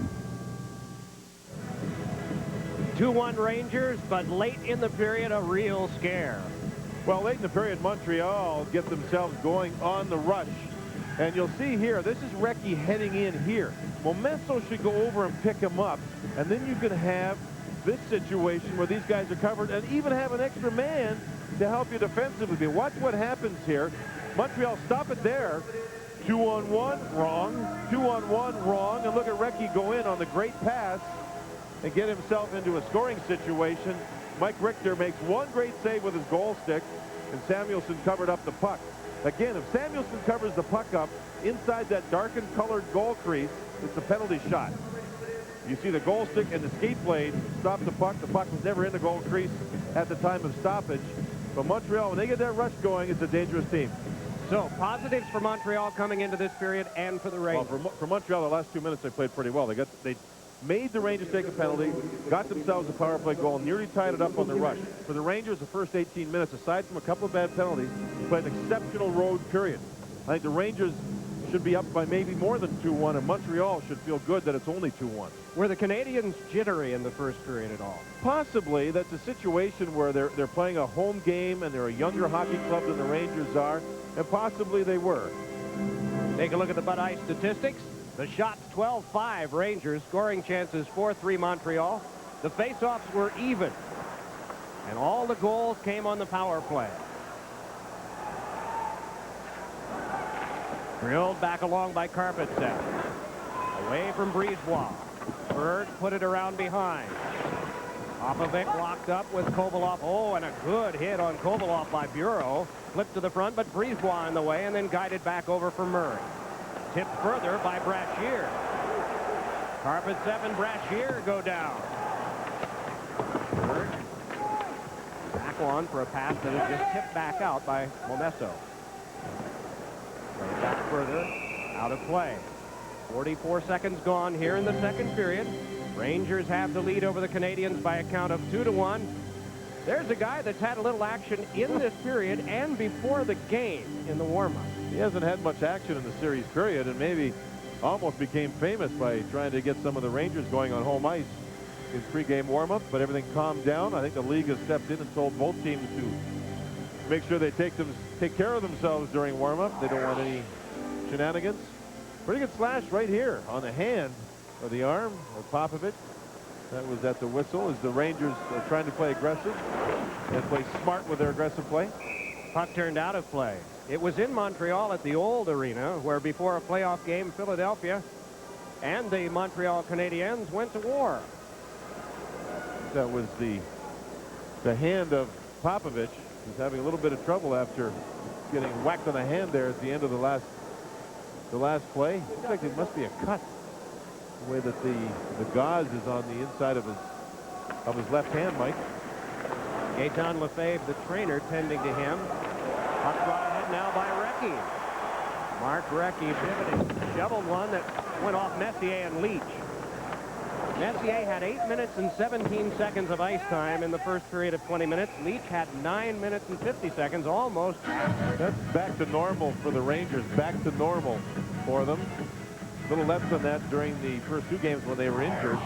2-1 Rangers, but late in the period, a real scare. Well, late in the period, Montreal get themselves going on the rush. And you'll see here, this is Recchi heading in here. Momenso should go over and pick him up. And then you can have this situation where these guys are covered and even have an extra man to help you defensively. Watch what happens here. Montreal stop it there. 2-on-1, wrong. 2-on-1, wrong. And look at Recchi go in on the great pass and get himself into a scoring situation. Mike Richter makes one great save with his goal stick, and Samuelsson covered up the puck. Again, if Samuelsson covers the puck up inside that darkened colored goal crease, it's a penalty shot. You see the goal stick and the skate blade stop the puck. The puck was never in the goal crease at the time of stoppage. But Montreal, when they get that rush going, it's a dangerous team. So, positives for Montreal coming into this period and for the Rangers. Well, for Montreal, the last 2 minutes they played pretty well. They made the Rangers take a penalty, got themselves a power play goal, nearly tied it up on the rush. For the Rangers, the first 18 minutes, aside from a couple of bad penalties, played an exceptional road period. I think the Rangers should be up by maybe more than 2-1, and Montreal should feel good that it's only 2-1. Were the Canadiens jittery in the first period at all? Possibly. That's a situation where they're playing a home game and they're a younger hockey club than the Rangers are, and possibly they were. Take a look at the Bud Ice statistics. The shots 12-5 Rangers, scoring chances 4-3 Montreal. The faceoffs were even. And all the goals came on the power play. Drilled back along by Carpetset. Away from Brisebois. Bird put it around behind. Popovic locked up with Kovalov. Oh, and a good hit on Kovalov by Bureau. Flipped to the front, but Brisebois in the way, and then guided back over for Murray. Tipped further by Brashear. Carpetset and Brashear go down. Bird back on for a pass that is just tipped back out by Momesso. Play back further, out of play. 44 seconds gone here in the second period. Rangers have the lead over the Canadiens by a count of 2-1. There's a guy that's had a little action in this period and before the game in the warm-up. He hasn't had much action in the series period, and maybe almost became famous by trying to get some of the Rangers going on home ice in pregame warm-up, but everything calmed down. I think the league has stepped in and told both teams to make sure they take care of themselves during warm-up. They don't want any shenanigans. Pretty good slash right here on the hand or the arm of Popovic. That was at the whistle as the Rangers are trying to play aggressive and play smart with their aggressive play. Puck turned out of play. It was in Montreal at the old arena where before a playoff game Philadelphia and the Montreal Canadiens went to war. That was the hand of Popovic. He's having a little bit of trouble after getting whacked on the hand there at the end of the last play. Looks like it must be a cut. The way that the gauze is on the inside of his left hand, Mike. Gaetan Lefebvre, the trainer, tending to him. Puck brought ahead now by Recchi. Mark Recchi pivoting. Shoveled one that went off Messier and Leach. Messier had 8 minutes and 17 seconds of ice time in the first period of 20 minutes. Leach had 9 minutes and 50 seconds, almost. That's back to normal for the Rangers. Back to normal for them. A little less than that during the first two games when they were injured.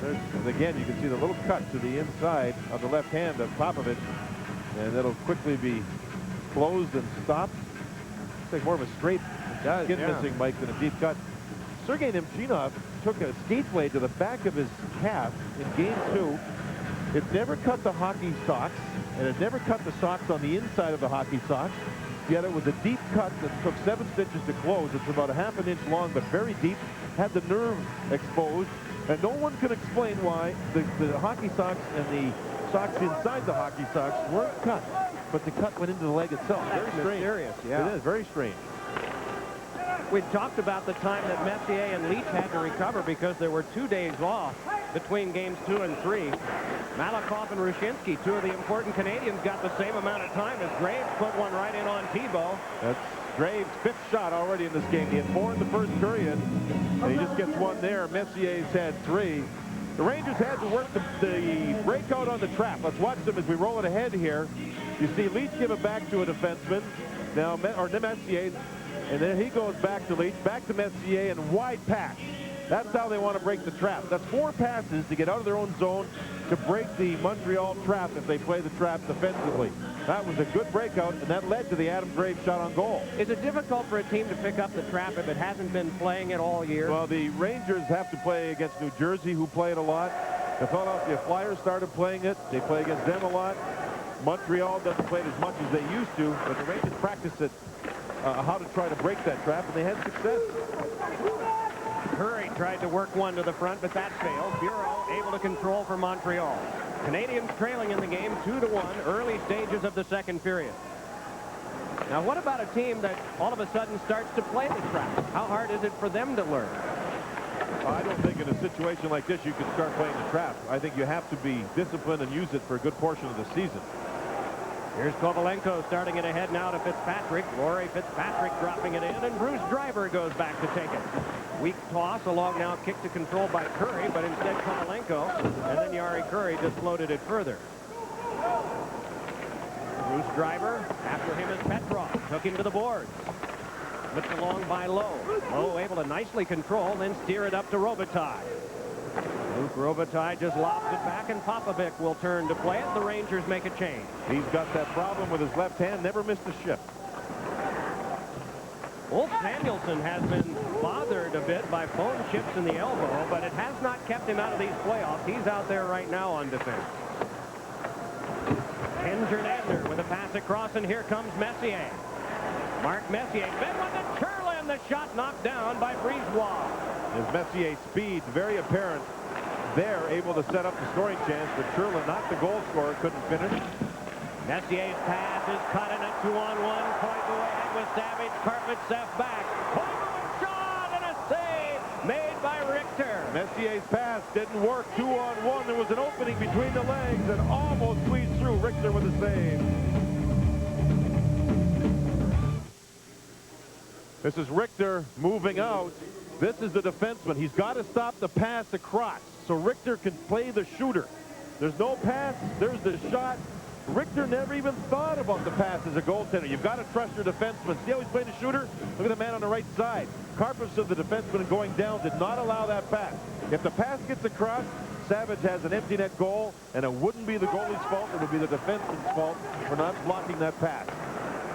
And again, you can see the little cut to the inside of the left hand of Popovic, and that'll quickly be closed and stopped. Looks like more of a straight skin missing, Mike, than a deep cut. Sergei Nemchinov took a skate blade to the back of his calf in game 2. It never cut the hockey socks, and it never cut the socks on the inside of the hockey socks. Yet it was a deep cut that took 7 stitches to close. It's about a ½ inch long, but very deep. Had the nerve exposed, and no one can explain why the hockey socks and the socks inside the hockey socks weren't cut, but the cut went into the leg itself. Very strange. Mysterious, yeah. It is very strange. We talked about the time that Messier and Leach had to recover because there were 2 days off between games 2 and 3. Malakoff and Rushinsky, two of the important Canadians, got the same amount of time as Graves put one right in on Thibault. That's Graves' 5th shot already in this game. He had 4 in the first period, and he just gets 1 there. Messier's had 3. The Rangers had to work the breakout on the trap. Let's watch them as we roll it ahead here. You see Leach give it back to a defenseman, now, or Messier, and then he goes back to Leach, back to Messier, and wide pass. That's how they want to break the trap. That's 4 passes to get out of their own zone to break the Montreal trap if they play the trap defensively. That was a good breakout, and that led to the Adam Graves shot on goal. Is it difficult for a team to pick up the trap if it hasn't been playing it all year? Well, the Rangers have to play against New Jersey, who play it a lot. The Philadelphia Flyers started playing it. They play against them a lot. Montreal doesn't play it as much as they used to, but the Rangers practiced it, how to try to break that trap, and they had success. Curry tried to work one to the front, but that failed. Bureau able to control for Montreal. Canadians trailing in the game 2-1, early stages of the second period. Now, what about a team that all of a sudden starts to play the trap? How hard is it for them to learn? I don't think in a situation like this you can start playing the trap. I think you have to be disciplined and use it for a good portion of the season. Here's Kovalenko starting it ahead now to Fitzpatrick. Rory Fitzpatrick dropping it in, and Bruce Driver goes back to take it. Weak toss, along now kick to control by Curry, but instead Kovalenko, and then Yari Curry just floated it further. Bruce Driver, after him is Petrov, took him to the boards. Flipped along by Lowe. Lowe able to nicely control, then steer it up to Robitaille. Luke Robitaille just lobs it back, and Popovic will turn to play it. The Rangers make a change. He's got that problem with his left hand, never missed a shift. Ulf Samuelsson has been bothered a bit by bone chips in the elbow, but it has not kept him out of these playoffs. He's out there right now on defense. Injured Edler with a pass across, and here comes Messier. Mark Messier fed one to Turlin. The shot knocked down by Brisebois. As Messier's speed very apparent, they're able to set up the scoring chance, but Turlin, not the goal scorer, couldn't finish. Messier's pass is cut in a 2-on-1. Koivu ahead with Savage. Karpatsev back. Koivu a shot and a save made by Richter. Messier's pass didn't work. 2-on-1. There was an opening between the legs and almost squeezed through. Richter with a save. This is Richter moving out. This is the defenseman. He's got to stop the pass across so Richter can play the shooter. There's no pass. There's the shot. Richter never even thought about the pass as a goaltender. You've got to trust your defenseman. See how he's playing the shooter? Look at the man on the right side. Karpatsev, the defenseman going down, did not allow that pass. If the pass gets across, Savage has an empty net goal, and it wouldn't be the goalie's fault. It would be the defenseman's fault for not blocking that pass.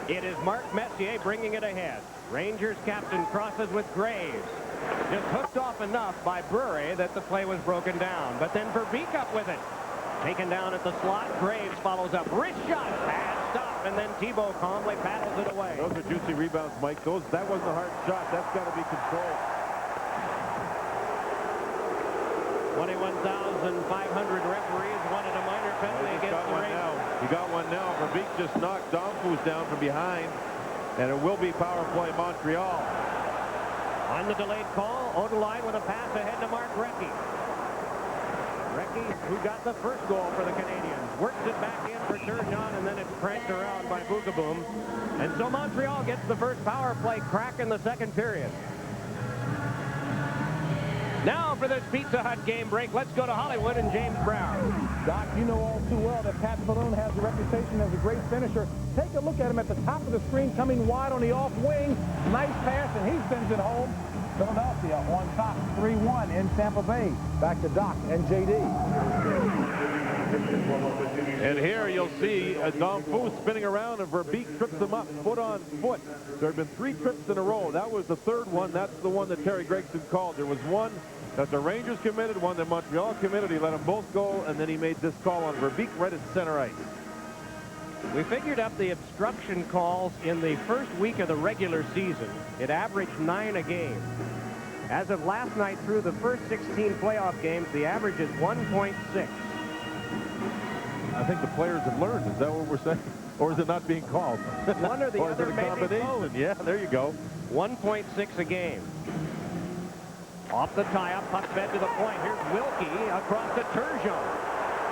It is Mark Messier bringing it ahead. Rangers captain crosses with Graves. Just hooked off enough by Brewery that the play was broken down. But then Verbeek up with it. Taken down at the slot. Graves follows up. Wrist shot. Bad stop. And then Thibault calmly paddles it away. Those are juicy rebounds, Mike. That wasn't a hard shot. That's got to be controlled. 21,500 referees wanted a minor penalty against the Rangers. He got one now. Verbeek just knocked Domfus down from behind. And it will be power play Montreal. On the delayed call, Odeline with a pass ahead to Mark Recchi. Recchi, who got the first goal for the Canadiens, works it back in for Turgeon, and then it's cranked around by Boogeboom. And so Montreal gets the first power play crack in the second period. Now for this Pizza Hut game break, let's go to Hollywood and James Brown. Doc, you know all too well that Pat Balloon has a reputation as a great finisher. Take a look at him at the top of the screen, coming wide on the off wing. Nice pass, and he sends it home. Philadelphia on top, 3-1 in Tampa Bay. Back to Doc and JD. And here you'll see Domfus spinning around, and Verbeek trips him up foot on foot. There have been 3 trips in a row. That was the third one. That's the one that Terry Gregson called. There was one that the Rangers committed, one that Montreal committed. He let them both go, and then he made this call on Verbeek right at center ice. We figured up the obstruction calls in the first week of the regular season. It averaged 9 a game. As of last night, through the first 16 playoff games, the average is 1.6. I think the players have learned. Is that what we're saying? Or is it not being called? One or the or other, is it a combination? Yeah, there you go. 1.6 a game. Off the tie-up, puck fed to the point. Here's Wilkie across to Turgeon.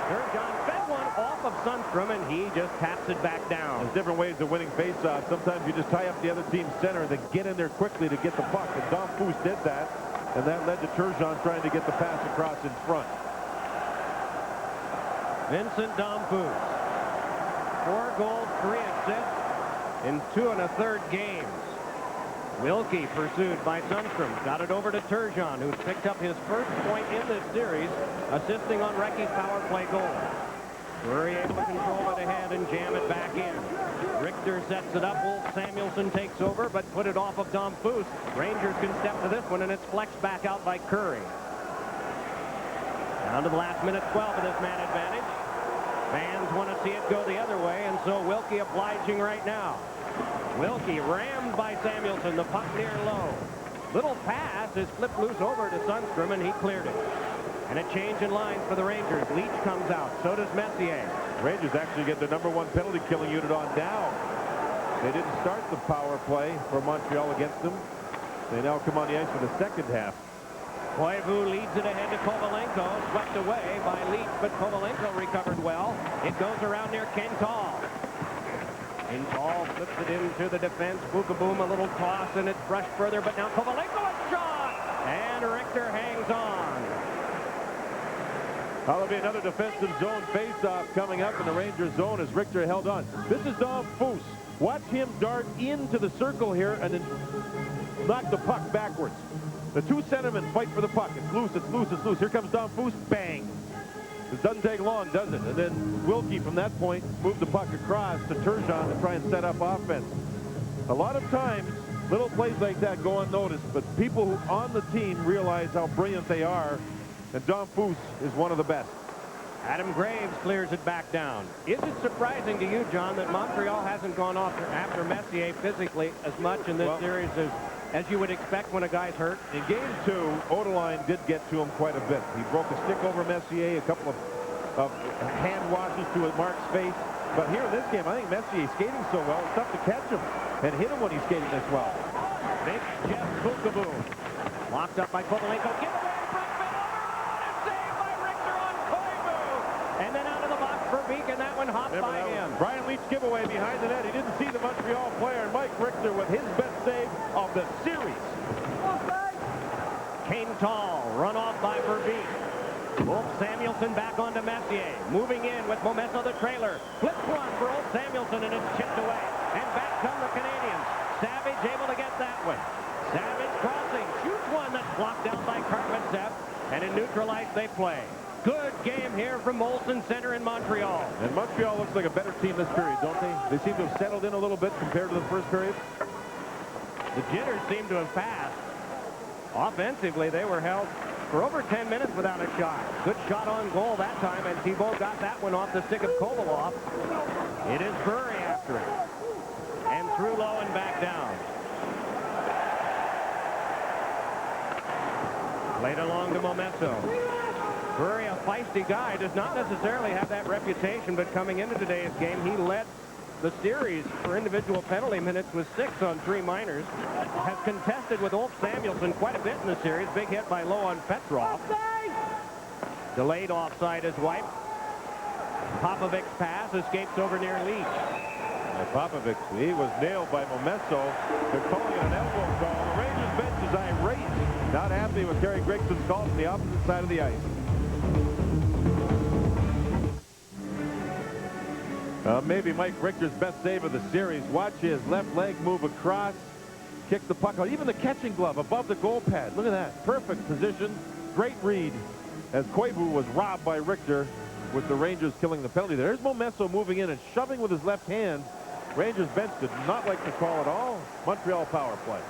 Turgeon fed one off of Sundstrom, and he just taps it back down. There's different ways of winning faceoffs. Sometimes you just tie up the other team's center and then get in there quickly to get the puck. And Domfus did that, and that led to Turgeon trying to get the pass across in front. Vincent Domfus. 4 goals, 3 assists in 2 1/3 games. Wilkie pursued by Sundstrom. Got it over to Turgeon, who's picked up his first point in this series, assisting on Recchi's power play goal. Murray able to control it ahead and jam it back in. Richter sets it up. Wolf Samuelsson takes over, but put it off of Domfus. Rangers can step to this one, and it's flexed back out by Curry. Down to the last minute 12 of this man advantage. Fans want to see it go the other way, and so Wilkie obliging right now. Wilkie rammed by Samuelsson, the puck near low. Little pass is flipped loose over to Sundstrom, and he cleared it. And a change in lines for the Rangers. Leach comes out. So does Messier. Rangers actually get the #1 penalty killing unit on down. They didn't start the power play for Montreal against them. They now come on the ice for the second half. Koivu leads it ahead to Kovalenko. Swept away by Leach, but Kovalenko recovered well. It goes around near Kental. Kental flips it into the defense. Boogeboom, a little toss, and it's brushed further, but now Kovalenko a shot! And Richter hangs on. That'll be another defensive zone face-off coming up in the Rangers zone as Richter held on. This is Domfus. Watch him dart into the circle here and then knock the puck backwards. The 2 centermen fight for the puck. It's loose, it's loose, it's loose. Here comes Domfus. Bang! It doesn't take long, does it? And then Wilkie, from that point, moved the puck across to Turgeon to try and set up offense. A lot of times, Little plays like that go unnoticed, but people who on the team realize how brilliant they are, and Don Foose is one of the best. Adam Graves clears it back down. Is it surprising to you, John, that Montreal hasn't gone off after Messier physically as much in this series as you would expect when a guy's hurt? In Game 2, Odeline did get to him quite a bit. He broke a stick over Messier, a couple of hand washes to Mark's face. But here in this game, I think Messier skating so well, it's tough to catch him and hit him when he's skating this well. Big Jeff Kokovu. Locked up by Kovalenko. Give away front mid over. And saved by Richter on Koivu. And then out of the box for Beek, and that one hopped by him. Brian Leetch giveaway behind the net. He didn't see the Montreal player, and Mike Richter with his best save of the series. Kane Tall, run off by Verbeek. Wolf Samuelson back onto Messier. Moving in with Momesso the trailer. Flips one for Wolf Samuelson, and it's chipped away. And back come the Canadiens. Savage able to get that one. Savage crossing. Shoots one that's blocked down by Karpatsev. And in neutralized they play. Good game here from Molson Center in Montreal. And Montreal looks like a better team this period, don't they? They seem to have settled in a little bit compared to the first period. The jitters seem to have passed. Offensively, they were held for over 10 minutes without a shot. Good shot on goal that time, and Thibault got that one off the stick of Kovalov. It is Burry after it. And through low and back down. Played along to Momesso. Burry, a feisty guy, does not necessarily have that reputation, but coming into today's game, he led the series for individual penalty minutes with 6 on 3 minors. Has contested with Ulf Samuelson quite a bit in the series. Big hit by low on Petrov. Delayed offside is wiped. Popovic's pass escapes over near Leach. Popovic, he was nailed by Momesso. They're calling it an elbow call. The Rangers bench is irate. Not happy with Kerry Grigson's call from the opposite side of the ice. Maybe Mike Richter's best save of the series. Watch his left leg move across, kick the puck out. Even the catching glove above the goal pad. Look at that. Perfect position. Great read as Koivu was robbed by Richter with the Rangers killing the penalty. There's Momesso moving in and shoving with his left hand. Rangers bench did not like the call at all. Montreal power play.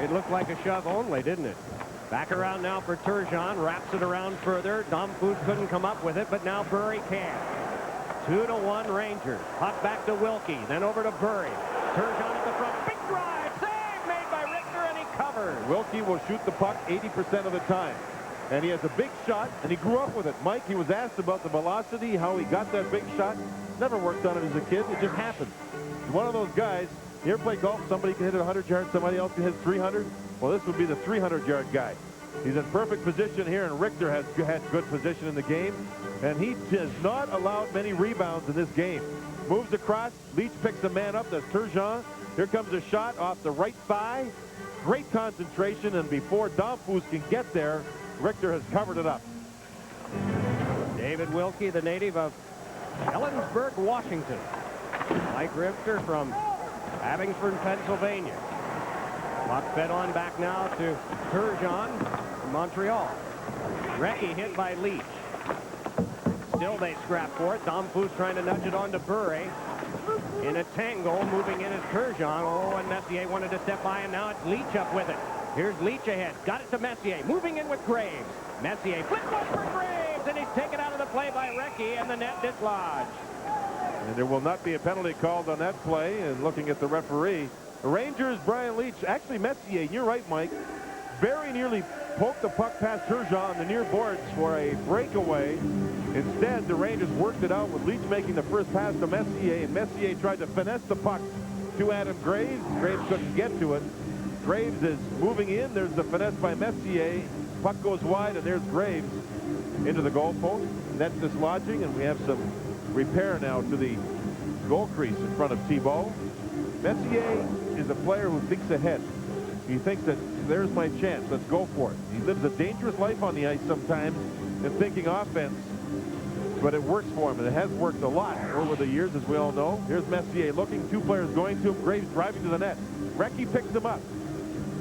It looked like a shove only, didn't it? Back around now for Turgeon. Wraps it around further. Dom Foose couldn't come up with it, but now Burry can. 2-1 Rangers. Puck back to Wilkie. Then over to Burry. Turgeon at the front. Big drive. Save made by Richter, and he covers. Wilkie will shoot the puck 80% of the time. And he has a big shot, and he grew up with it. Mike, he was asked about the velocity, how he got that big shot. Never worked on it as a kid. It just happened. He's one of those guys. You ever play golf? Somebody can hit it 100 yards, somebody else can hit 300. Well, this would be the 300-yard guy. He's in perfect position here, and Richter has had good position in the game. And he has not allowed many rebounds in this game. Moves across. Leach picks the man up. That's Turgeon. Here comes a shot off the right thigh. Great concentration, and before Dom Foose can get there, Richter has covered it up. David Wilkie, the native of Ellensburg, Washington. Mike Richter from Abbotsford, Pennsylvania. Puck fed on back now to Turgeon from Montreal. Recchi hit by Leach. Still they scrap for it. Dom Foose trying to nudge it on to Burry. In a tangle, moving in is Turgeon. Oh, and Messier wanted to step by, and now it's Leach up with it. Here's Leach ahead. Got it to Messier. Moving in with Graves. Messier flips one for Graves, and he's taken out of the play by Recchi, and the net dislodged. And there will not be a penalty called on that play. And looking at the referee, the Rangers, Brian Leach, actually Messier, you're right, Mike, very nearly poked the puck past Turgeon on the near boards for a breakaway. Instead, the Rangers worked it out with Leach making the first pass to Messier, and Messier tried to finesse the puck to Adam Graves. Graves couldn't get to it. Graves is moving in. There's the finesse by Messier. Puck goes wide, and there's Graves into the goal post. Net dislodging, and we have some repair now to the goal crease in front of Thibault. Messier is a player who thinks ahead. He thinks that there's my chance. Let's go for it. He lives a dangerous life on the ice sometimes in thinking offense, but it works for him, and it has worked a lot over the years, as we all know. Here's Messier looking. 2 players going to him. Graves driving to the net. Recchi picks him up,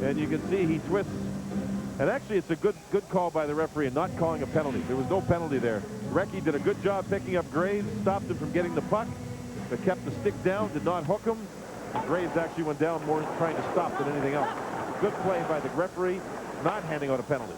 and you can see he twists. And actually, it's a good call by the referee and not calling a penalty. There was no penalty there. Recchi did a good job picking up Graves, stopped him from getting the puck, but kept the stick down, did not hook him. Graves actually went down more trying to stop than anything else. Good play by the referee, not handing out a penalty.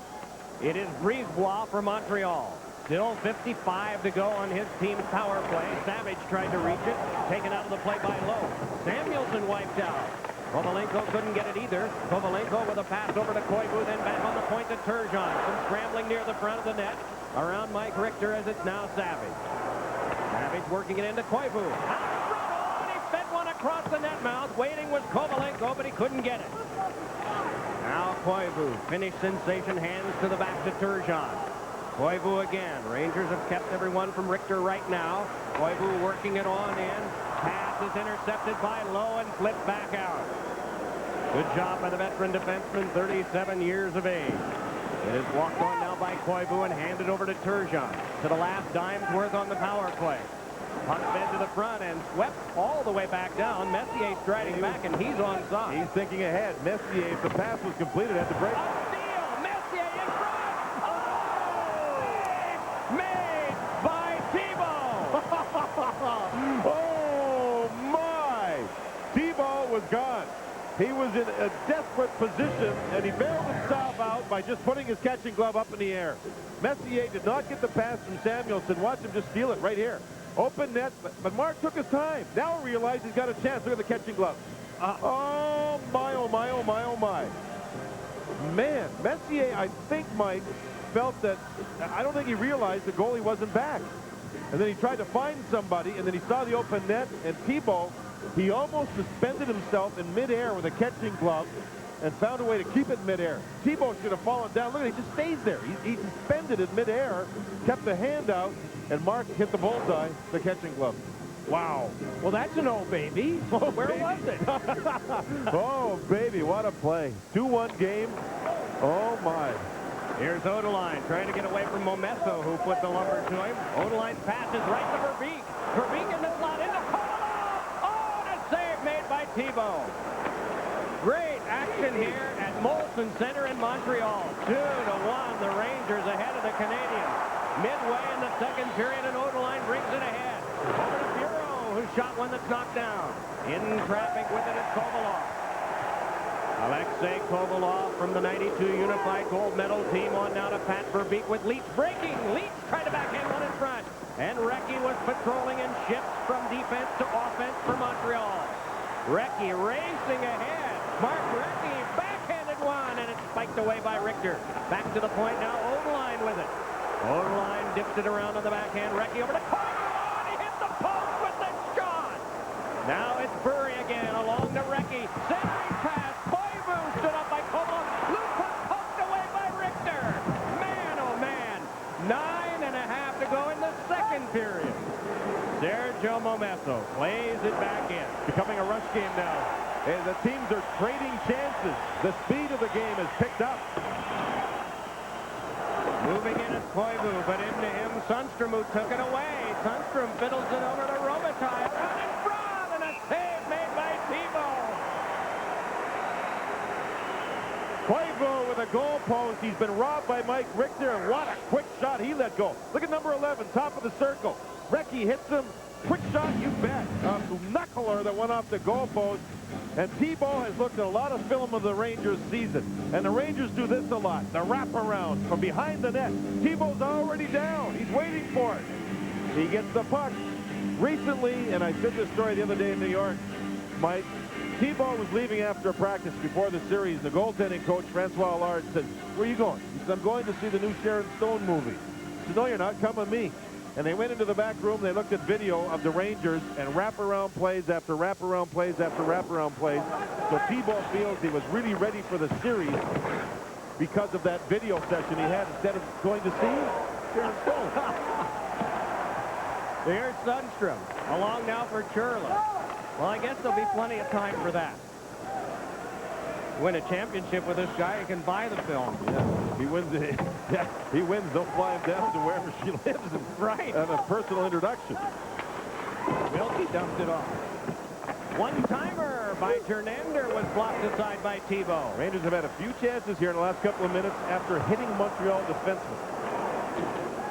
It is Brisebois for Montreal. Still 55 to go on his team's power play. Savage tried to reach it. Taken out of the play by Lowe. Samuelson wiped out. Kovalenko couldn't get it either. Kovalenko with a pass over to Koivu, then back on the point to Turgeon. Some scrambling near the front of the net. Around Mike Richter as it's now Savage. Savage working it into Koivu. Out in front, oh, and he fed one across the net mouth. Waiting was Kovalenko, but he couldn't get it. Now Koivu. Finish sensation, hands to the back to Turgeon. Koivu again. Rangers have kept everyone from Richter right now. Koivu working it on in. Pass is intercepted by Lowe and flipped back out. Good job by the veteran defenseman, 37 years of age. It is walked on now by Koivu and handed over to Turgeon. To the last dime's worth on the power play. Puck fed to the front and swept all the way back down. Messier striding back, and he's onside. He's thinking ahead. Messier, if the pass was completed, had to break. A steal! Messier in front! Oh! Made by Thibault! Oh, my! Thibault was gone. He was in a desperate position, and he bailed himself out by just putting his catching glove up in the air. Messier did not get the pass from Samuelson. Watch him just steal it right here. Open net, but Mark took his time. Now he realized he's got a chance. Look at the catching glove. Oh, my, oh, my, oh, my, oh, my. Man, Messier, I think, Mike, felt that, I don't think he realized the goalie wasn't back. And then he tried to find somebody, and then he saw the open net, and Thibault, he almost suspended himself in midair with a catching glove and found a way to keep it in midair. Thibault should have fallen down. Look at it, he just stays there. He suspended in midair, kept the hand out, and Mark hit the bullseye, the catching glove. Wow. Well, that's an old baby. Oh, where baby. was it? Oh, baby, what a play. 2-1 game. Oh, my. Here's Odeline trying to get away from Momesso, who put the lumber to him. Odeline's pass is right to Verbeek. Verbeek in the slot into Kovalov. Oh, and a save made by Thibault. Great action here at Molson Center in Montreal. 2-1, the Rangers ahead of the Canadiens. Midway in the second period, and Odeline brings it ahead. Over to Bureau, who shot one that's knocked down. In traffic with it is Kovalov. Alexei Kovalov from the 92 Unified Gold Medal team on now to Pat Verbeek with Leach breaking. Leach tried to backhand one in front. And Recchi was patrolling and shifts from defense to offense for Montreal. Recchi racing ahead. Mark Recchi backhanded one, and it's spiked away by Richter. Back to the point now, Odeline with it. Odeline dipped it around on the backhand. Recchi over to Kovalov. He hit the post with the shot. Now it's Burry again along to Recchi. Centering pass. Koivu stood up by Kovalov. Luca poked away by Richter. Man, oh man. 9.5 to go in the second period. Sergio Momesso plays it back in. Becoming a rush game now. And the teams are trading chances. The speed of the game has picked up. Moving in is Koivu, but into him Sundstrom, who took it away. Sundstrom fiddles it over to Robitaille. Out in front, and a save made by Thibault. Koivu with a goal post. He's been robbed by Mike Richter, and what a quick shot he let go. Look at number 11, top of the circle. Recchi hits him. Quick shot, you bet. A knuckler that went off the goal post. And Thibault has looked at a lot of film of the Rangers season. And the Rangers do this a lot. The wraparound from behind the net. Thibault's already down. He's waiting for it. He gets the puck. Recently, and I said this story the other day in New York, Mike, Thibault was leaving after a practice before the series. The goaltending coach, Francois Allard, said, "Where are you going?" He said, "I'm going to see the new Sharon Stone movie." He said, "No, you're not. Come with me." And they went into the back room. They looked at video of the Rangers and wraparound plays after wraparound plays after wraparound plays. So Thibault feels he was really ready for the series because of that video session he had instead of going to see Sharon Stone. Here's Sundstrom. Along now for Churla. Well, I guess there'll be plenty of time for that. Win a championship with this guy, you can buy the film. Yeah, he wins it. Yeah, he wins. They'll fly him down to wherever she lives and right. have a personal introduction. Wilkie dumped it off. One-timer by Jernander was blocked aside by Thibault. Rangers have had a few chances here in the last couple of minutes after hitting Montreal defensemen,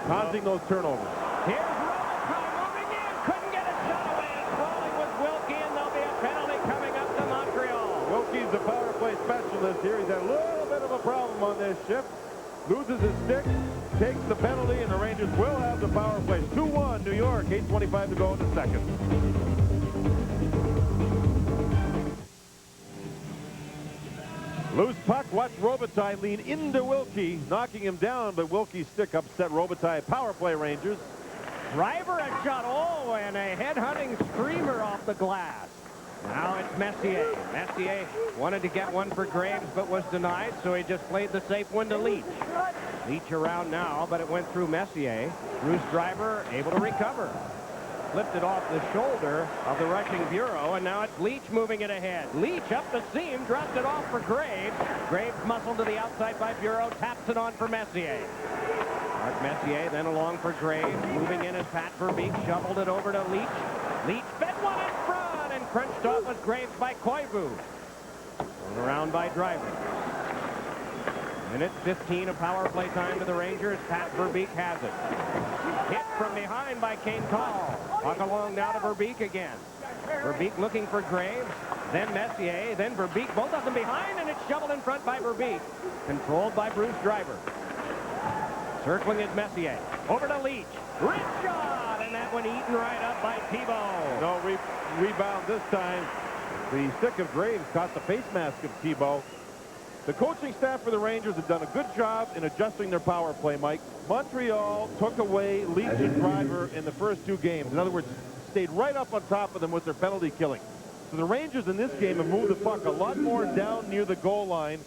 causing those turnovers. Here's Robitaille moving in. Couldn't get a shot away. And falling with Wilkie, and there'll be a penalty coming up. this here. He's had a little bit of a problem on this shift. Loses his stick, takes the penalty, and the Rangers will have the power play. 2-1 New York, 8:25 to go in the second. Loose puck, watch Robitaille lean into Wilkie, knocking him down, but Wilkie's stick upset Robitaille. Power play, Rangers. Driver a shot, oh, and a head-hunting screamer off the glass. Now it's Messier. Messier wanted to get one for Graves, but was denied, so he just played the safe one to Leach. Leach around now, but it went through Messier. Bruce Driver able to recover. Flipped it off the shoulder of the rushing Bureau, and now it's Leach moving it ahead. Leach up the seam, dropped it off for Graves. Graves muscled to the outside by Bureau, taps it on for Messier. Mark Messier then along for Graves. Moving in as Pat Verbeek shoveled it over to Leach. Leach fed one in front and crunched off with Graves by Koivu. Thrown around by Driver. Minute 15 of power play time to the Rangers. Pat Verbeek has it. Hit from behind by Kane Tall. Puck along now to Verbeek again. Verbeek looking for Graves, then Messier, then Verbeek. Both of them behind, and it's shoveled in front by Verbeek. Controlled by Bruce Driver. Circling is Messier. Over to Leach. Wrist shot, and that one eaten right up by Thibault. No rebound this time. The stick of Graves caught the face mask of Thibault. The coaching staff for the Rangers have done a good job in adjusting their power play, Mike. Montreal took away Leach and Driver in the first two games. In other words, stayed right up on top of them with their penalty killing. So the Rangers in this game have moved the puck a lot more down near the goal line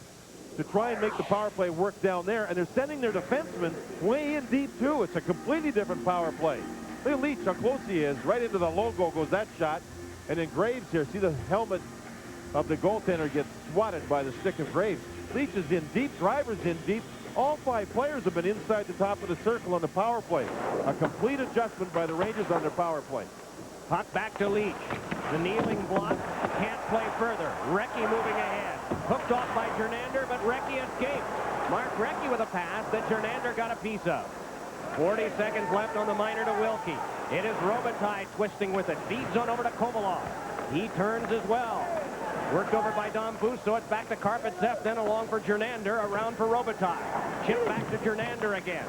to try and make the power play work down there. And they're sending their defensemen way in deep, too. It's a completely different power play. Look at Leach, how close he is. Right into the logo goes that shot. And then Graves here. See the helmet of the goaltender gets swatted by the stick of Graves. Leach is in deep. Driver's in deep. All five players have been inside the top of the circle on the power play. A complete adjustment by the Rangers on their power play. Puck back to Leach. The kneeling block. Can't play further. Recchi moving ahead. Hooked off by Jernander, but Recchi escaped. Mark Recchi with a pass that Jernander got a piece of. 40 seconds left on the minor to Wilkie. It is Robitaille twisting with it. Feeds on over to Kovalov. He turns as well. Worked over by Don Booth, so it's back to Karpatsev, then along for Jernander, around for Robitaille. Chip back to Jernander again.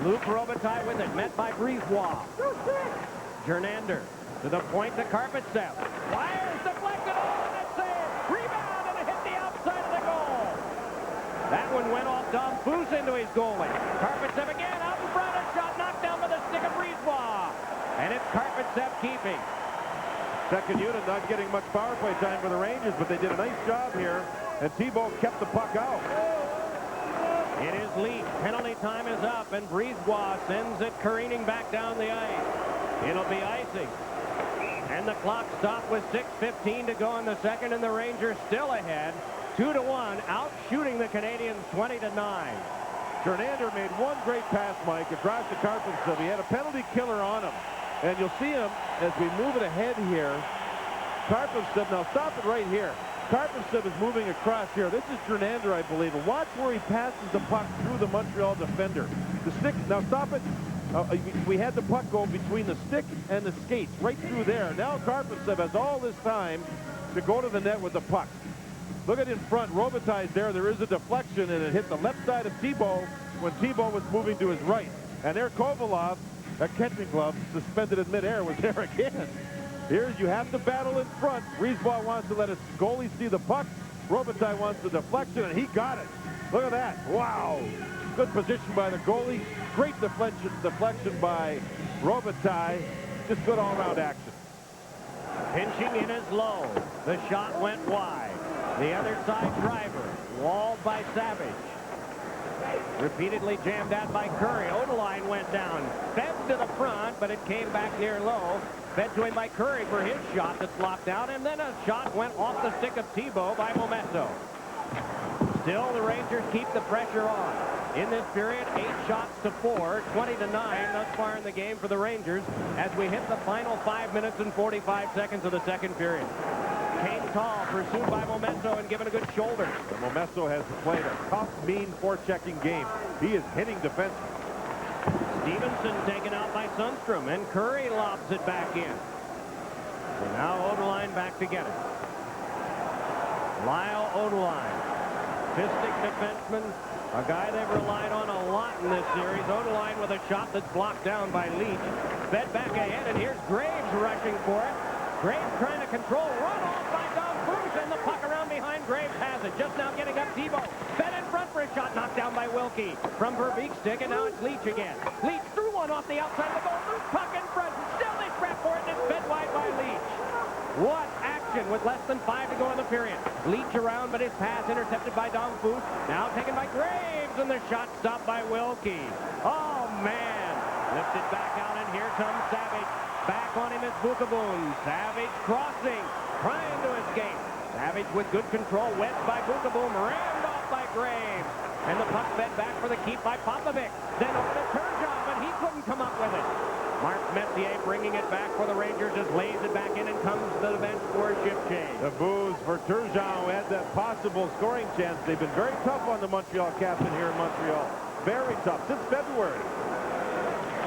Luke Robitaille with it, met by Brisebois. Jernander to the point to Karpatsev. Fires, deflected, oh, and a save. Rebound, and a hit the outside of the goal. That one went off Don Booth into his goalie. Karpatsev again, out in front, a shot knocked down by the stick of Brisebois. And it's Karpatsev keeping. Second unit not getting much power play time for the Rangers, but they did a nice job here, and Thibault kept the puck out. It is Leach. Penalty time is up, and Brisebois sends it careening back down the ice. It'll be icing. And the clock stopped with 6:15 to go in the second, and the Rangers still ahead. 2-1, out shooting the Canadiens 20-9. Jernander made one great pass, Mike, across to Karpatsev. He had a penalty killer on him. And you'll see him as we move it ahead here. Karpatsev, now stop it right here. Karpatsev is moving across here. This is Jernander, I believe. And watch where he passes the puck through the Montreal defender. The stick, now stop it. We had the puck go between the stick and the skates, right through there. Now Karpatsev has all this time to go to the net with the puck. Look at in front. Robitaille's there. There is a deflection, and it hit the left side of Thibault when Thibault was moving to his right. And there Kovalov, a catching glove, suspended in midair, was there again. Here, you have to battle in front. Brisebois wants to let his goalie see the puck. Robitaille wants the deflection, and he got it. Look at that. Wow. Good position by the goalie. Great deflection by Robitaille. Just good all-around action. Pinching in is low. The shot went wide. The other side Driver. Walled by Savage. Repeatedly jammed at by Curry. Odeline went down. Fed to the front, but it came back near low. Fed to him by Curry for his shot that flopped out, and then a shot went off the stick of Thibault by Momesso. Still, the Rangers keep the pressure on. In this period, 8 shots to 4, 20-9 thus far in the game for the Rangers as we hit the final 5 minutes and 45 seconds of the second period. Kane Tall pursued by Momesso and given a good shoulder. And Momesso has played a tough, mean forechecking game. He is hitting defense. Stevenson taken out by Sundstrom, and Curry lobs it back in. So now Odeline back to get it. Lyle Odeline Fistic defenseman, a guy they've relied on a lot in this series. Odeline with a shot that's blocked down by Leach. Fed back ahead, and here's Graves rushing for it. Graves trying to control, run off by Dumfries, and the puck around behind Graves has it. Just now getting up Thibault. Fed in front for a shot, knocked down by Wilkie. From Verbeek's stick, and now it's Leach again. Leach threw one off the outside of the goal. Loose puck in front. Still they scrap for it, and it's fed wide by Leach. What action with less than 5 to go in the period. Leach around, but his pass intercepted by Dumfries. Now taken by Graves, and the shot stopped by Wilkie. Oh, man. Lifted back out, and here comes Savage. Back on him is Bukaboom. Savage crossing, trying to escape. Savage with good control, wedged by Bukaboom, rammed off by Graves. And the puck fed back for the keep by Popovic. Then over to Turgeon, but he couldn't come up with it. Mark Messier bringing it back for the Rangers, just lays it back in and comes to the bench for a shift change. The boos for Turgeon, who had that possible scoring chance. They've been very tough on the Montreal captain here in Montreal. Very tough since February.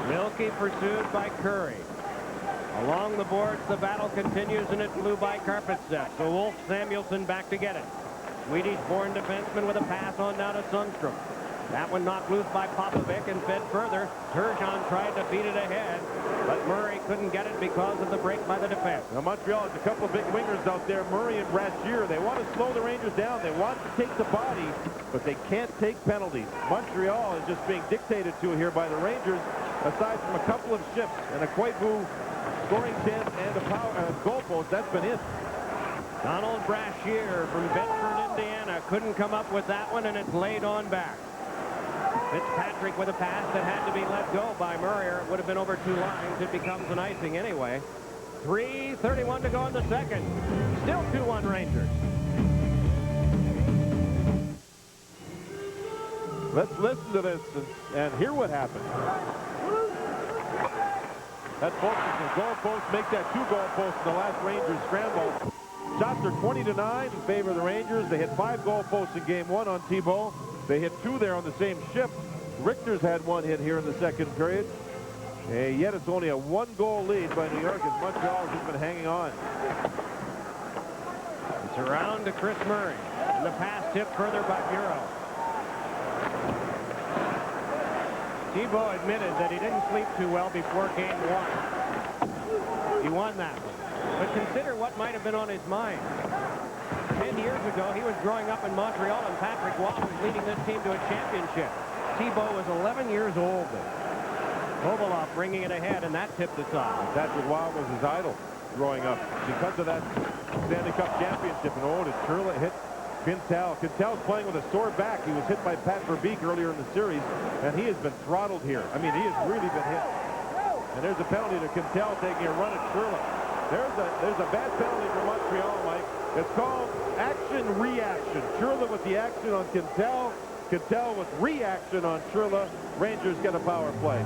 Wilkie pursued by Curry. Along the boards, the battle continues, and it flew by Karpatsev. So Wolf Samuelsson back to get it. Swedish-born defenseman with a pass on now to Sundstrom. That one knocked loose by Popovic and fed further. Turgeon tried to feed it ahead, but Murray couldn't get it because of the break by the defense. Now Montreal has a couple of big wingers out there, Murray and Brashear. They want to slow the Rangers down. They want to take the body, but they can't take penalties. Montreal is just being dictated to here by the Rangers, aside from a couple of shifts and a Koivu scoring chance and a goal post. That's been it. Donald Brashear from Bedford, Indiana, couldn't come up with that one, and it's laid on back. Fitzpatrick with a pass that had to be let go by Murray, or it would have been over 2 lines. It becomes an icing anyway. 3:31 to go in the second. Still 2-1 Rangers. Let's listen to this and hear what happened. That focuses the goal post, make that 2 goal posts in the last Rangers scramble. Shots are 20-9 in favor of the Rangers. They hit 5 goal posts in game 1 on Thibault. They hit 2 there on the same shift. Richter's had 1 hit here in the second period. Yet it's only a 1-goal lead by New York as Montreal has just been hanging on. It's around to Chris Murray. And the pass tipped further by Bureau. Thibault admitted that he didn't sleep too well before game 1. He won that one. But consider what might have been on his mind. 10 years ago, he was growing up in Montreal, and Patrick Waugh was leading this team to a championship. Thibault was 11 years old then. Kovalov bringing it ahead, and that tipped aside. Patrick Waugh was his idol growing up because of that Stanley Cup championship. And oh, did Churla hit Quintal. Quintal's playing with a sore back. He was hit by Pat Verbeek earlier in the series, and he has been throttled here. I mean, he has really been hit. And there's a penalty to Quintal taking a run at Churla. There's a bad penalty for Montreal, Mike. It's called action-reaction. Churla with the action on Quintal. Quintal with reaction on Churla. Rangers get a power play.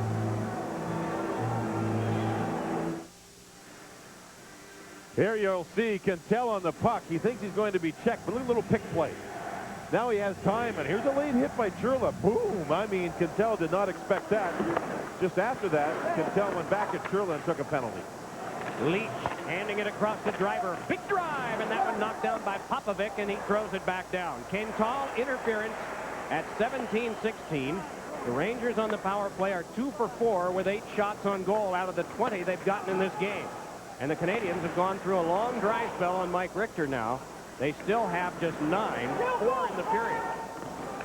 Here you'll see Quintal on the puck. He thinks he's going to be checked, but look at a little pick play. Now he has time, and here's a late hit by Churla. Boom! I mean, Quintal did not expect that. Just after that, Quintal went back at Churla and took a penalty. Leach handing it across the driver. Big drive, and that one knocked down by Popovic, and he throws it back down. Quintal interference at 17-16. The Rangers on the power play are 2 for 4 with 8 shots on goal out of the 20 they've gotten in this game. And the Canadiens have gone through a long dry spell on Mike Richter now. They still have just 9, 4 in the period.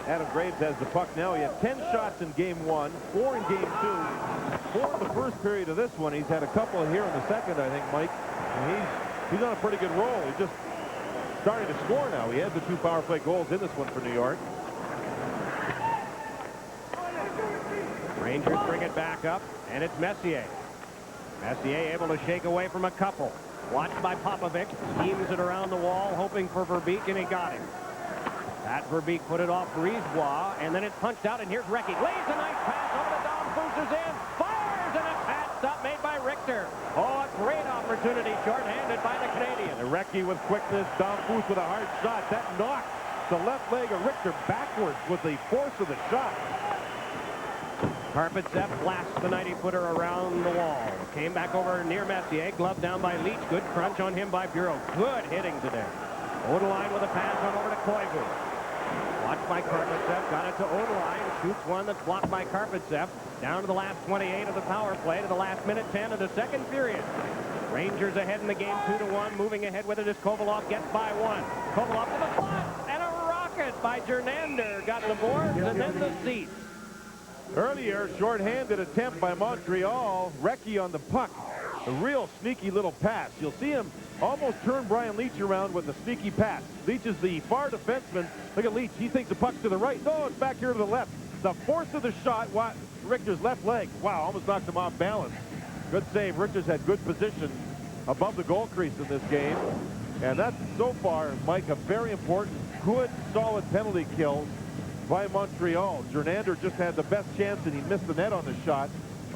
Adam Graves has the puck now. He had 10 shots in game 1, 4 in game 2, 4 in the first period of this one. He's had a couple here in the second, I think, Mike. And he's on a pretty good roll. He's just starting to score now. He had the 2 power play goals in this one for New York. Rangers bring it back up, and it's Messier. Messier able to shake away from a couple. Watched by Popovic. Schemes it around the wall, hoping for Verbeek, and he got him. That Verbeek put it off Brisebois, and then it's punched out, and here's Recchi. Lays a nice pass over to Dom Foos in. Fires, and a pass stop made by Richter. Oh, a great opportunity, shorthanded by the Canadiens. And Recchi with quickness, Dom Foos with a hard shot. That knocked the left leg of Richter backwards with the force of the shot. Karpatsev blasts the 90-footer around the wall. Came back over near Messier. Glove down by Leach. Good crunch on him by Bureau. Good hitting today. Odeline with a pass on over to Koivu. Watched by Karpatsev, got it to Odeline, shoots one that's blocked by Karpatsev. Down to the last 28 of the power play, to the last minute 10 of the second period. Rangers ahead in the game 2-1. Moving ahead with it as Kovalov gets by one. Kovalov to the slot, and a rocket by Jernander. Got the boards and then the seats. Earlier, short-handed attempt by Montreal. Recchi on the puck. A real sneaky little pass. You'll see him almost turn Brian Leetch around with a sneaky pass. Leetch is the far defenseman. Look at Leetch. He thinks the puck's to the right. No, it's back here to the left. The force of the shot, Richter's left leg. Wow, almost knocked him off balance. Good save. Richter's had good position above the goal crease in this game. And that's, so far, Mike, a very important, good, solid penalty kill by Montreal. Jernander just had the best chance, and he missed the net on the shot.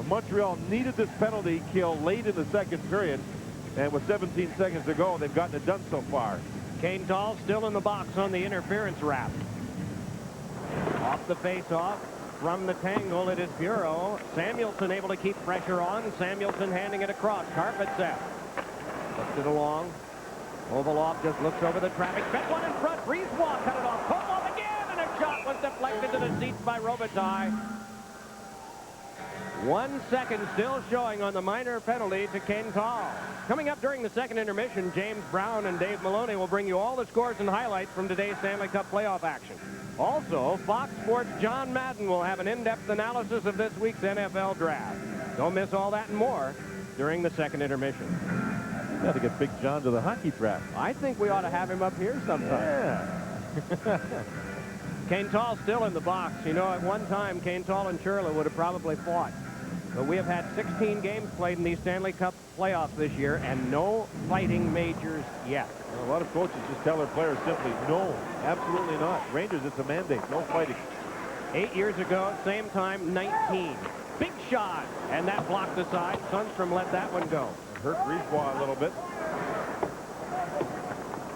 Montreal needed this penalty kill late in the second period. And with 17 seconds to go, they've gotten it done so far. Kane Dahl still in the box on the interference wrap. Off the face-off. From the tangle, it is Bureau. Samuelson able to keep pressure on. Samuelson handing it across. Karpatsev puts it along. Kovalov just looks over the traffic. Bet one in front. Brisebois cut it off. Kovalov again, and a shot was deflected to the seats by Robitaille. 1 second still showing on the minor penalty to Kane Dahl. Coming up during the second intermission, James Brown and Dave Maloney will bring you all the scores and highlights from today's Stanley Cup playoff action. Also, Fox Sports' John Madden will have an in-depth analysis of this week's NFL draft. Don't miss all that and more during the second intermission. Got to get Big John to the hockey draft. I think we ought to have him up here sometime. Yeah. Kane Dahl still in the box. You know, at one time, Kane Dahl and Shirley would have probably fought. But we have had 16 games played in these Stanley Cup playoffs this year, and no fighting majors yet. A lot of coaches just tell their players simply, no, absolutely not. Rangers, it's a mandate, no fighting. 8 years ago, same time, 19. Big shot, and that blocked the side. Sundstrom let that one go. Hurt Brisebois a little bit.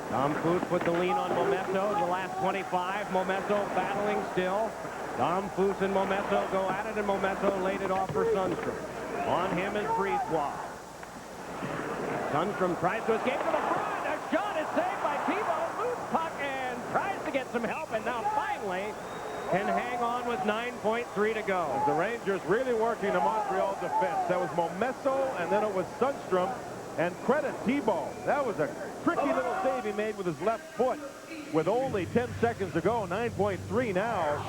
Tom Foose put the lean on Momesso in the last 25. Momesso battling still. Tom Foose and Momesso go at it, and Momesso laid it off for Sundstrom. On him is Brisebois. Sundstrom tries to escape to the front. A shot is saved by Thibault. Loose puck and tries to get some help, and now finally can hang on with 9.3 to go. The Rangers really working the Montreal defense. That was Momesso, and then it was Sundstrom. And credit Thibault. That was a tricky little save he made with his left foot with only 10 seconds to go. 9.3 now.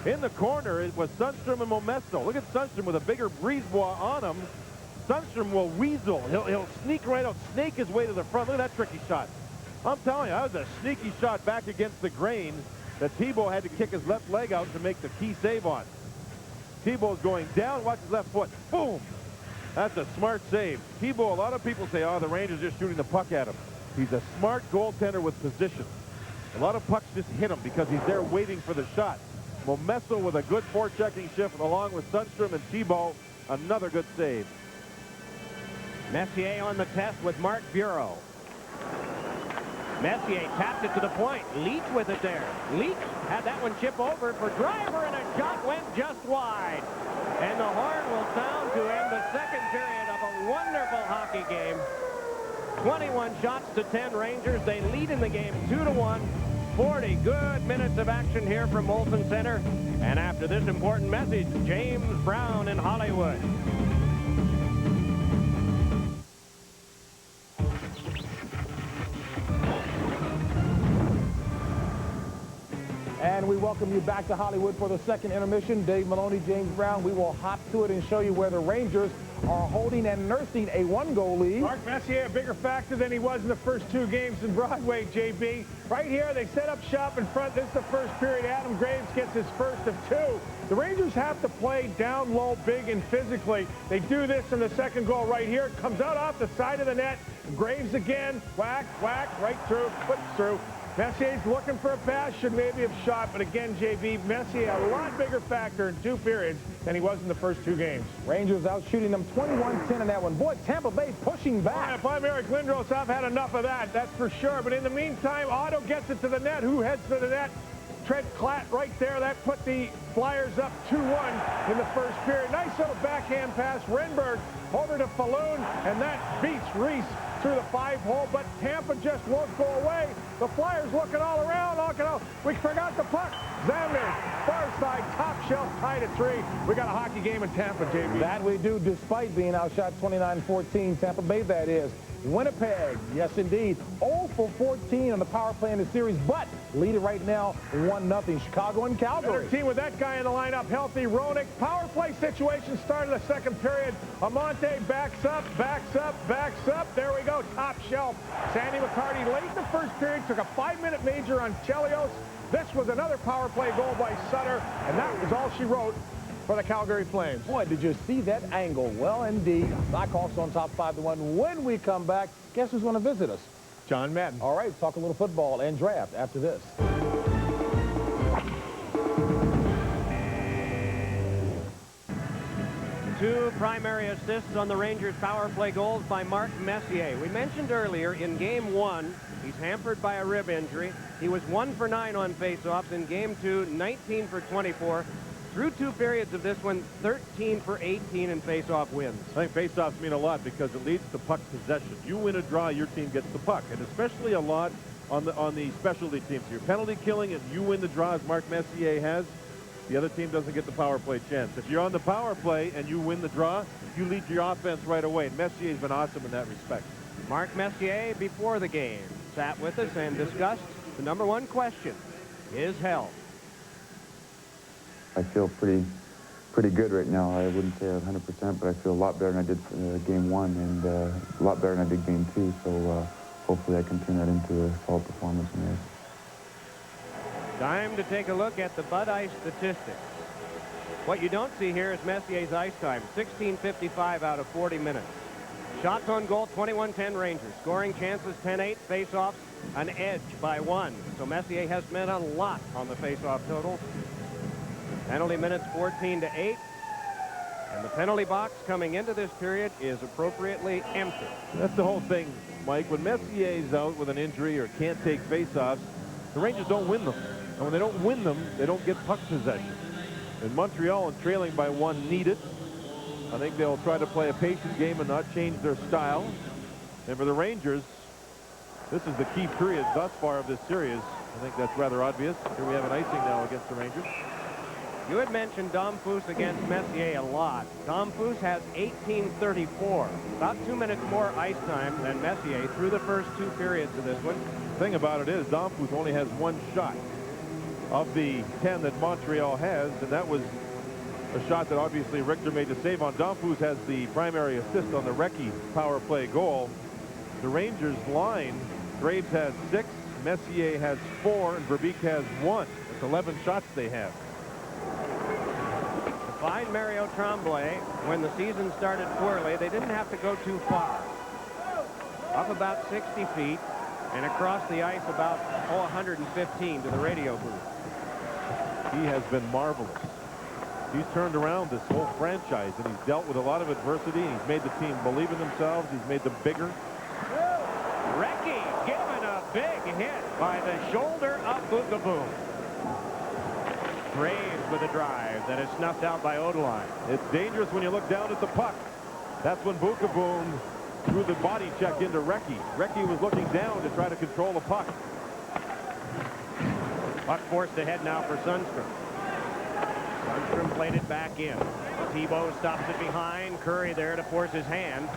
In the corner, it was Sundstrom and Momesso. Look at Sundstrom with a bigger Brisebois on him. Sundstrom will weasel. He'll sneak right out, snake his way to the front. Look at that tricky shot. I'm telling you, that was a sneaky shot back against the grain that Thibault had to kick his left leg out to make the key save on. Thibault's going down. Watch his left foot. Boom. That's a smart save. Thibault, a lot of people say, oh, the Rangers just shooting the puck at him. He's a smart goaltender with position. A lot of pucks just hit him because he's there waiting for the shot. Momesso with a good forechecking shift along with Sundstrom and Thibault. Another good save. Messier on the test with Mark Bureau. Messier tapped it to the point. Leetch with it there. Leetch had that one chip over for Driver, and a shot went just wide. And the horn will sound to end the second period of a wonderful hockey game. 21 shots to 10 Rangers. They lead in the game 2-1. 40 good minutes of action here from Molson Center. And after this important message, James Brown in Hollywood. And we welcome you back to Hollywood for the second intermission. Dave Maloney, James Brown. We will hop to it and show you where the Rangers are holding and nursing a one-goal lead. Mark Messier, a bigger factor than he was in the first two games in Broadway, JB. Right here, they set up shop in front. This is the first period. Adam Graves gets his first of two. The Rangers have to play down low, big, and physically. They do this in the second goal right here. It comes out off the side of the net. Graves again. Whack, whack, right through, puts through. Messier's looking for a pass, should maybe have shot, but again, JB, Messier a lot bigger factor in two periods than he was in the first two games. Rangers out shooting them 21-10 in that one. Boy, Tampa Bay pushing back. If I'm Eric Lindros, I've had enough of that, that's for sure. But in the meantime, Otto gets it to the net. Who heads to the net? Trent Klatt right there. That put the Flyers up 2-1 in the first period. Nice little backhand pass. Renberg over to Falloon, and that beats Reese through the 5-hole, but Tampa just won't go away. The Flyers looking all around, we forgot the puck. Zander, far side, top shelf, tied at 3. We got a hockey game in Tampa, JB. That we do, despite being outshot 29-14. Tampa Bay, that is. Winnipeg, yes indeed, 0 for 14 on the power play in the series, but lead it right now 1-0. Chicago and Calgary. Another team with that guy in the lineup, healthy. Roenick, power play situation started the second period. Amonte backs up, backs up, backs up. There we go, top shelf. Sandy McCarty late in the first period took a 5-minute major on Chelios. This was another power play goal by Sutter, and that was all she wrote for the Calgary Flames. Boy, did you see that angle? Well, indeed. Blackhawks on top 5-1. When we come back, guess who's going to visit us? John Madden. All right, talk a little football and draft after this. Two primary assists on the Rangers' power play goals by Mark Messier. We mentioned earlier in Game 1, he's hampered by a rib injury. He was 1 for 9 on faceoffs. In Game 2, 19 for 24. Through 2 periods of this one, 13 for 18 in faceoff wins. I think faceoffs mean a lot because it leads to puck possession. You win a draw, your team gets the puck, and especially a lot on the specialty teams. You're penalty killing and you win the draw, as Mark Messier has. The other team doesn't get the power play chance. If you're on the power play and you win the draw, you lead your offense right away. And Messier's been awesome in that respect. Mark Messier, before the game, sat with us and discussed the #1 question, his health. I feel pretty good right now. I wouldn't say 100%, but I feel a lot better than I did Game 1 and a lot better than I did Game 2. So hopefully I can turn that into a solid performance in there. Time to take a look at the Bud Ice statistics. What you don't see here is Messier's ice time, 16:55 out of 40 minutes. Shots on goal, 21-10 Rangers. Scoring chances, 10-8. Face-offs, an edge by 1. So Messier has meant a lot on the face-off total. Penalty minutes, 14-8. And the penalty box coming into this period is appropriately empty. That's the whole thing, Mike. When Messier's out with an injury or can't take face-offs, the Rangers don't win them. And when they don't win them, they don't get puck possession. And Montreal, and trailing by 1, need it. I think they'll try to play a patient game and not change their style. And for the Rangers, this is the key period thus far of this series. I think that's rather obvious. Here we have an icing now against the Rangers. You had mentioned Dom Foose against Messier a lot. Dom Foose has 18:34. About 2 minutes more ice time than Messier through the first 2 periods of this one. The thing about it is Dom Foose only has 1 shot of the 10 that Montreal has, and that was a shot that obviously Richter made the save on. Dom Foose has the primary assist on the Recchi power play goal. The Rangers line, Graves has 6, Messier has 4, and Verbeek has 1. It's 11 shots they have. To find Mario Tremblay, when the season started poorly, they didn't have to go too far. Up about 60 feet and across the ice about 115 to the radio booth. He has been marvelous. He's turned around this whole franchise, and he's dealt with a lot of adversity, and he's made the team believe in themselves. He's made them bigger. Recchi given a big hit by the shoulder of Bookavoon. Graves with a drive that is snuffed out by Odeline. It's dangerous when you look down at the puck. That's when Bookavoon threw the body check into Recchi. Recchi was looking down to try to control the puck. Puck forced ahead now for Sundstrom. Sundstrom played it back in. Thibault stops it behind. Curry there to force his hand.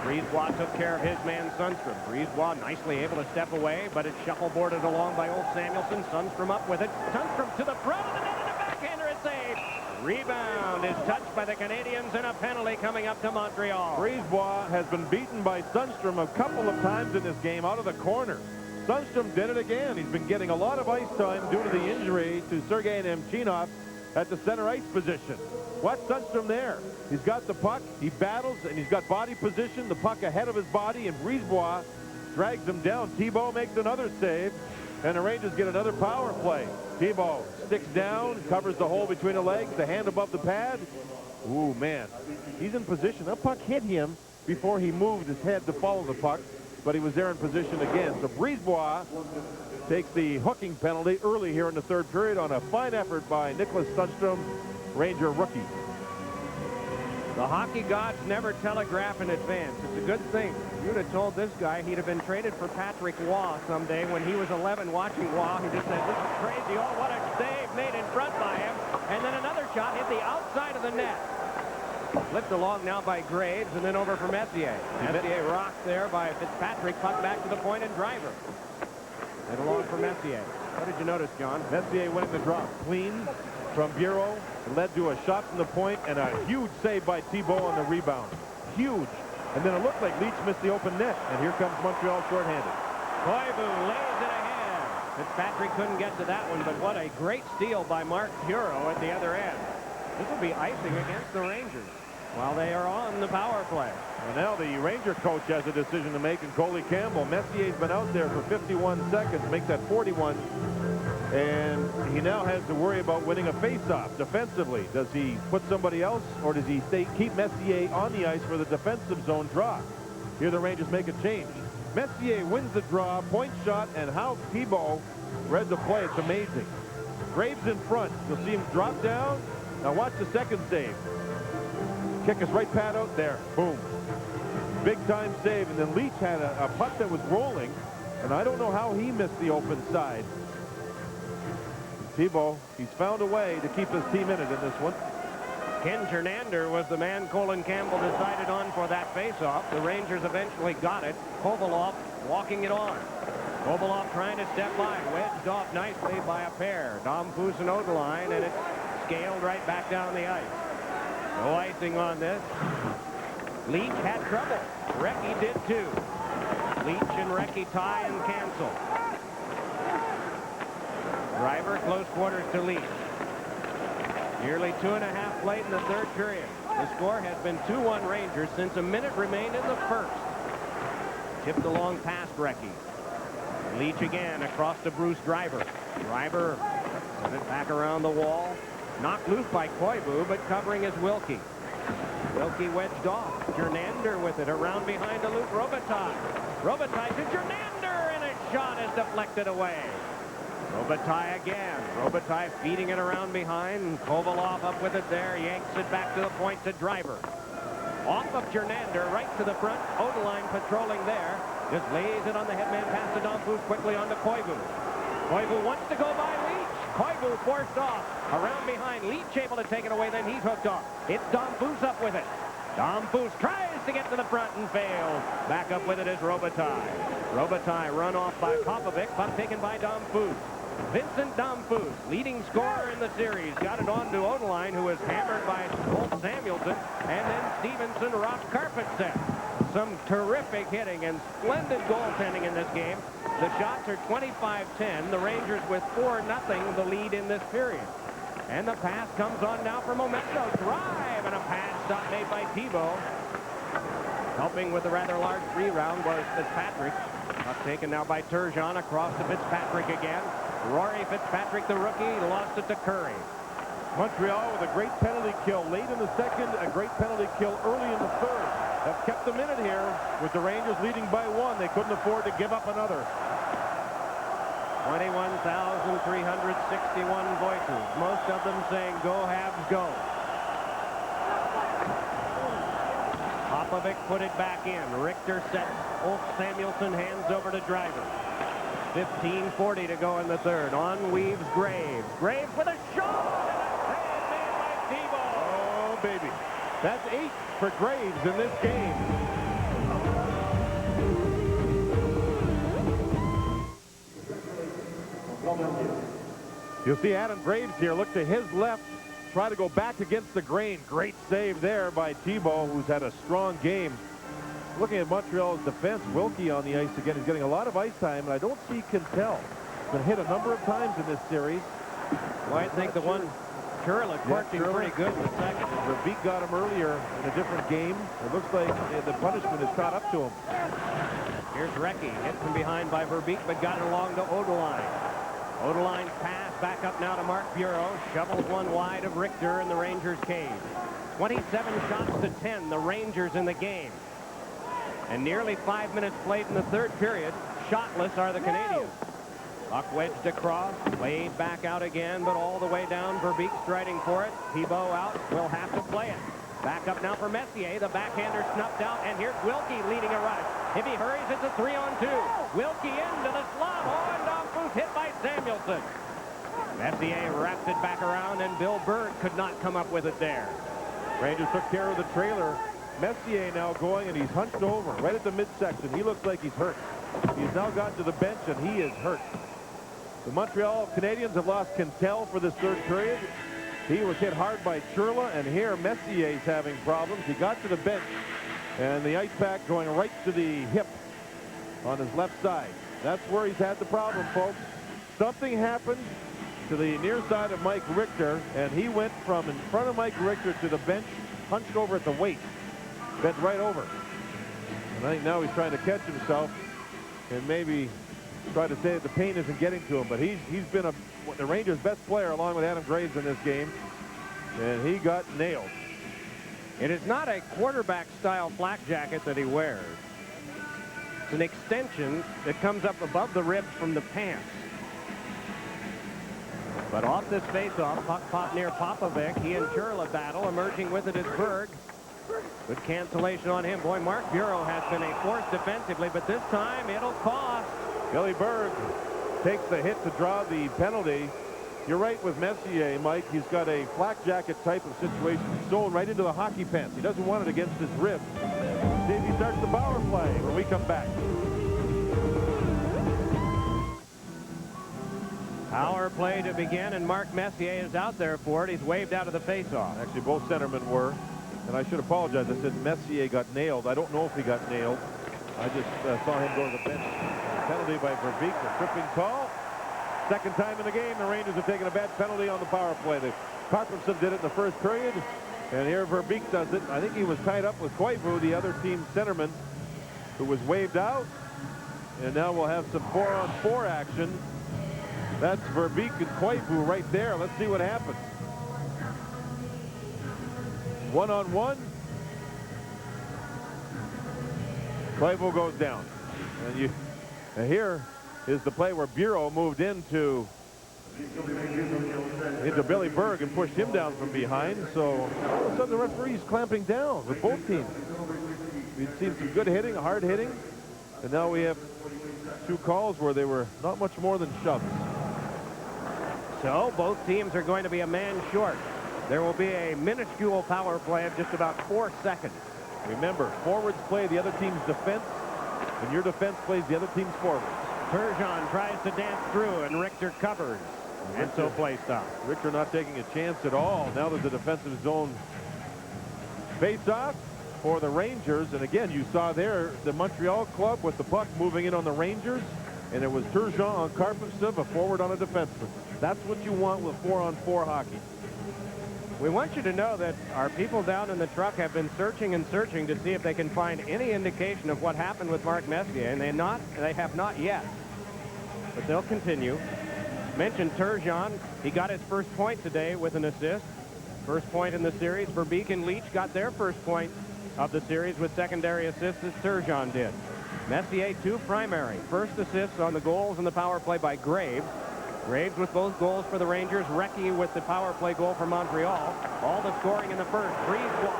Brisebois took care of his man Sundstrom. Brisebois nicely able to step away, but it's shuffleboarded along by old Samuelson. Sundstrom up with it. Sundstrom to the front of the net and a backhander. It's saved. Rebound is touched by the Canadiens, and a penalty coming up to Montreal. Brisebois has been beaten by Sundstrom a couple of times in this game out of the corner. Sundstrom did it again. He's been getting a lot of ice time due to the injury to Sergei Nemchinov at the center ice position. Watch Sundstrom there. He's got the puck. He battles, and he's got body position, the puck ahead of his body, and Brisebois drags him down. Thibault makes another save, and the Rangers get another power play. Thibault sticks down, covers the hole between the legs, the hand above the pad. Ooh, man. He's in position. That puck hit him before he moved his head to follow the puck, but he was there in position again. So Brisebois takes the hooking penalty early here in the 3rd period on a fine effort by Nicholas Sundstrom, Ranger rookie. The hockey gods never telegraph in advance. It's a good thing. You'd have told this guy he'd have been traded for Patrick Waugh someday when he was 11 watching Waugh. He just said, this is crazy. Oh, what a save made in front by him. And then another shot hit the outside of the net. Flipped along now by Graves and then over for Messier. Messier rocked there by Fitzpatrick. Puck back to the point and Driver. And along for Messier. What did you notice, John? Messier winning the drop clean from Bureau. It led to a shot from the point and a huge save by Thibault on the rebound. Huge. And then it looked like Leach missed the open net. And here comes Montreal shorthanded. Koivu lays it ahead. Fitzpatrick couldn't get to that one, but what a great steal by Mark Bureau at the other end. This will be icing against the Rangers while they are on the power play. And now the Ranger coach has a decision to make, and Coley Campbell. Messier's been out there for 51 seconds, makes that 41. And he now has to worry about winning a face-off defensively. Does he put somebody else, or does he keep Messier on the ice for the defensive zone draw? Here the Rangers make a change. Messier wins the draw, point shot, and how Thibault read the play. It's amazing. Graves in front. You'll see him drop down. Now watch the second save. Kick his right pad out there. Boom. Big-time save. And then Leach had a puck that was rolling, and I don't know how he missed the open side. Thibault, he's found a way to keep his team in it in this one. Ken Jernander was the man Colin Campbell decided on for that face-off. The Rangers eventually got it. Kovalov walking it on. Kovalov trying to step by. Wedged off nicely by a pair. Domfus and Odeline, and it's scaled right back down the ice. No icing on this. Leach had trouble. Recchi did too. Leach and Recchi tie and cancel. Driver close quarters to Leach. Nearly 2.5 played in the third period. The score has been 2-1 Rangers since a minute remained in the first. Tipped along past Recchi. Leach again across to Bruce Driver. Driver sent it back around the wall. Knocked loose by Koivu, but covering is Wilkie. Wilkie wedged off. Jernander with it around behind to Luke Robitaille. Robitaille to Jernander, and a shot is deflected away. Robitaille again. Robitaille feeding it around behind. Kovalov up with it there. Yanks it back to the point to Driver. Off of Jernander, right to the front. Odeline patrolling there. Just lays it on the headman pass to Domfus quickly on to Koivu. Koivu wants to go by Leach. Koivu forced off. Around behind. Leach able to take it away. Then he's hooked off. It's Domfus up with it. Domfus tries to get to the front and fails. Back up with it is Robitaille. Robitaille run off by Popovic. Puck taken by Domfus. Vincent Domfus, leading scorer in the series, got it on to Odeline, who was hammered by Holt Samuelson, and then Stevenson rocked carpet set. Some terrific hitting and splendid goaltending in this game. The shots are 25-10. The Rangers with 4-0 the lead in this period. And the pass comes on now for Memento. Drive, and a pass stop made by Thibault. Helping with a rather large rebound was Fitzpatrick. Puck taken now by Turgeon across to Fitzpatrick again. Rory Fitzpatrick, the rookie, lost it to Curry. Montreal with a great penalty kill late in the second, a great penalty kill early in the third. Have kept them in it here with the Rangers leading by 1. They couldn't afford to give up another. 21,361 voices, most of them saying go Habs go. Popovic put it back in. Richter sets. Holt Samuelson hands over to Driver. 15:40 to go in the third. On weaves Graves. Graves with a shot! And a save made by Thibault. Oh, baby. That's 8 for Graves in this game. You'll see Adam Graves here look to his left, try to go back against the grain. Great save there by Thibault, who's had a strong game. Looking at Montreal's defense, Wilkie on the ice again. He's getting a lot of ice time, and I don't see Quintel. He's been hit a number of times in this series. Well, I think the one Curlick working pretty good in the second. Verbeek got him earlier in a different game. It looks like the punishment has caught up to him. Here's Recchi, hit from behind by Verbeek, but got it along to Odeline. Odeline's pass back up now to Mark Bureau. Shovels one wide of Richter in the Rangers' cage. 27 shots to 10, the Rangers in the game. And nearly 5 minutes played in the third period. Shotless are the Canadiens. Puck wedged across, played back out again, but all the way down. Verbeek striding for it. Thibault out, will have to play it. Back up now for Messier. The backhander snuffed out, and here's Wilkie leading a rush. If he hurries, it's a 3-on-2. Wilkie into the slot. Oh, and Donfuss hit by Samuelson. Messier wrapped it back around, and Bill Berg could not come up with it there. Rangers took care of the trailer. Messier now going, and he's hunched over right at the midsection. He looks like he's hurt. He's now gotten to the bench, and he is hurt. The Montreal Canadiens have lost Quintel for this third period. He was hit hard by Churla, and here Messier's having problems. He got to the bench, and the ice pack going right to the hip on his left side. That's where he's had the problem, folks. Something happened to the near side of Mike Richter, and he went from in front of Mike Richter to the bench, hunched over at the waist, bent right over. And I think now he's trying to catch himself and maybe try to say that the pain isn't getting to him, but he's been the Rangers' best player along with Adam Graves in this game, and he got nailed. It is not a quarterback-style flak jacket that he wears. It's an extension that comes up above the ribs from the pants. But off this faceoff, puck pop near Popovic. He and Churla battle. Emerging with it is Berg. Good cancellation on him. Boy, Mark Bureau has been a force defensively, but this time it'll cost. Billy Berg takes the hit to draw the penalty. You're right with Messier, Mike. He's got a flak jacket type of situation sewn right into the hockey pants. He doesn't want it against his ribs. See if he starts the power play when we come back. Power play to begin, and Mark Messier is out there for it. He's waved out of the faceoff. Actually, both centermen were. And I should apologize. I said Messier got nailed. I don't know if he got nailed. I just saw him go to the bench. Penalty by Verbeek, a tripping call. Second time in the game, the Rangers have taken a bad penalty on the power play. Carpenson did it in the first period, and here Verbeek does it. I think he was tied up with Koivu, the other team centerman, who was waved out. And now we'll have some 4-on-4 action. That's Verbeek and Koivu right there. Let's see what happens. 1-on-1. Koivu goes down. And here is the play where Bureau moved into Billy Berg and pushed him down from behind. So all of a sudden the referee's clamping down with both teams. We've seen some good hitting, hard hitting, and now we have two calls where they were not much more than shoves. So both teams are going to be a man short. There will be a minuscule power play of just about 4 seconds. Remember, forwards play the other team's defense, and your defense plays the other team's forwards. Turgeon tries to dance through, and Richter covers. And so play stop. Richter not taking a chance at all. Now there's a defensive zone face-off for the Rangers. And again, you saw there the Montreal club with the puck moving in on the Rangers. And it was Turgeon on Karpovtsev, a forward on a defenseman. That's what you want with 4-on-4 hockey. We want you to know that our people down in the truck have been searching and searching to see if they can find any indication of what happened with Mark Messier, and they have not yet. But they'll continue. Mentioned Turgeon. He got his first point today with an assist. First point in the series. Verbeek and Leach got their first point of the series with secondary assists as Turgeon did. Messier, 2 primary. First assists on the goals in the power play by Graves. Graves with both goals for the Rangers. Recchi with the power play goal for Montreal. All the scoring in the first. Brisebois.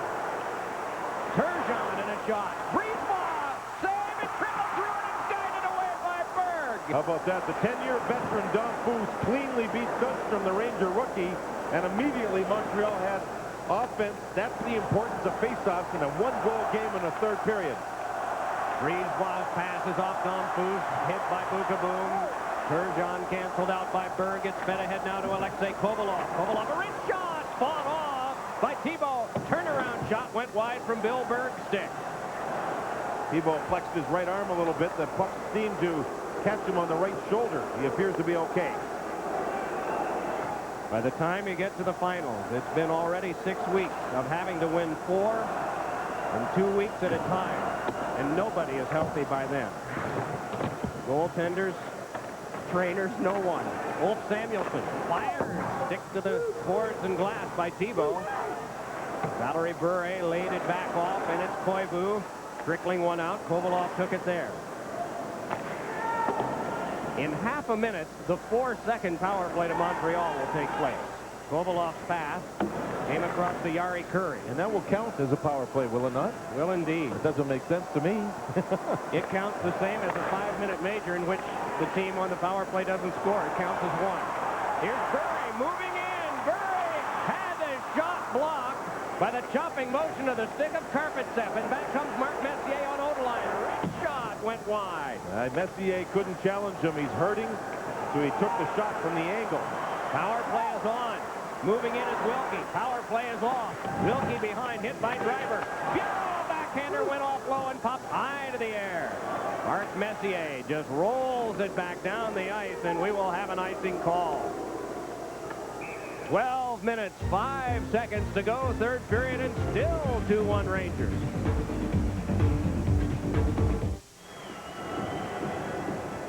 Turgeon in a shot. Brisebois! Save it! Triple through it and guided away by Berg. How about that? The 10-year veteran Donfuss cleanly beat Sundstrom, the Ranger rookie, and immediately Montreal had offense. That's the importance of faceoffs in a 1-goal game in the third period. Brisebois passes off Donfuss. Hit by Bukaboom. Turgeon canceled out by Berg. It's fed ahead now to Alexei Kovalov. Kovalov, a wrist shot, fought off by Thibault. Turnaround shot went wide from Bill Berg's stick. Thibault flexed his right arm a little bit. The puck seemed to catch him on the right shoulder. He appears to be okay. By the time you get to the finals, it's been already 6 weeks of having to win 4 in 2 weeks at a time. And nobody is healthy by then. Goaltenders, trainers, no one. Ulf Samuelson fires, sticks to the boards and glass by Thibault. Valerie Bure laid it back off, and it's Koivu trickling one out. Kovalov took it there. In half a minute, the 4-second power play to Montreal will take place. Kovalov's pass came across to Yari Curry. And that will count as a power play, will it not? Will indeed. It doesn't make sense to me. It counts the same as a 5-minute major in which the team on the power play doesn't score. It counts as 1. Here's Burry moving in. Burry had the shot blocked by the chopping motion of the stick of Karpatsev. And back comes Mark Messier on Odeline. A rich shot went wide. Messier couldn't challenge him. He's hurting, so he took the shot from the angle. Power play is on. Moving in is Wilkie. Power play is off. Wilkie behind, hit by Driver. Bureau backhander went off low and popped high to the air. Mark Messier just rolls it back down the ice, and we will have an icing call. 12 minutes, 5 seconds to go, third period, and still 2-1 Rangers.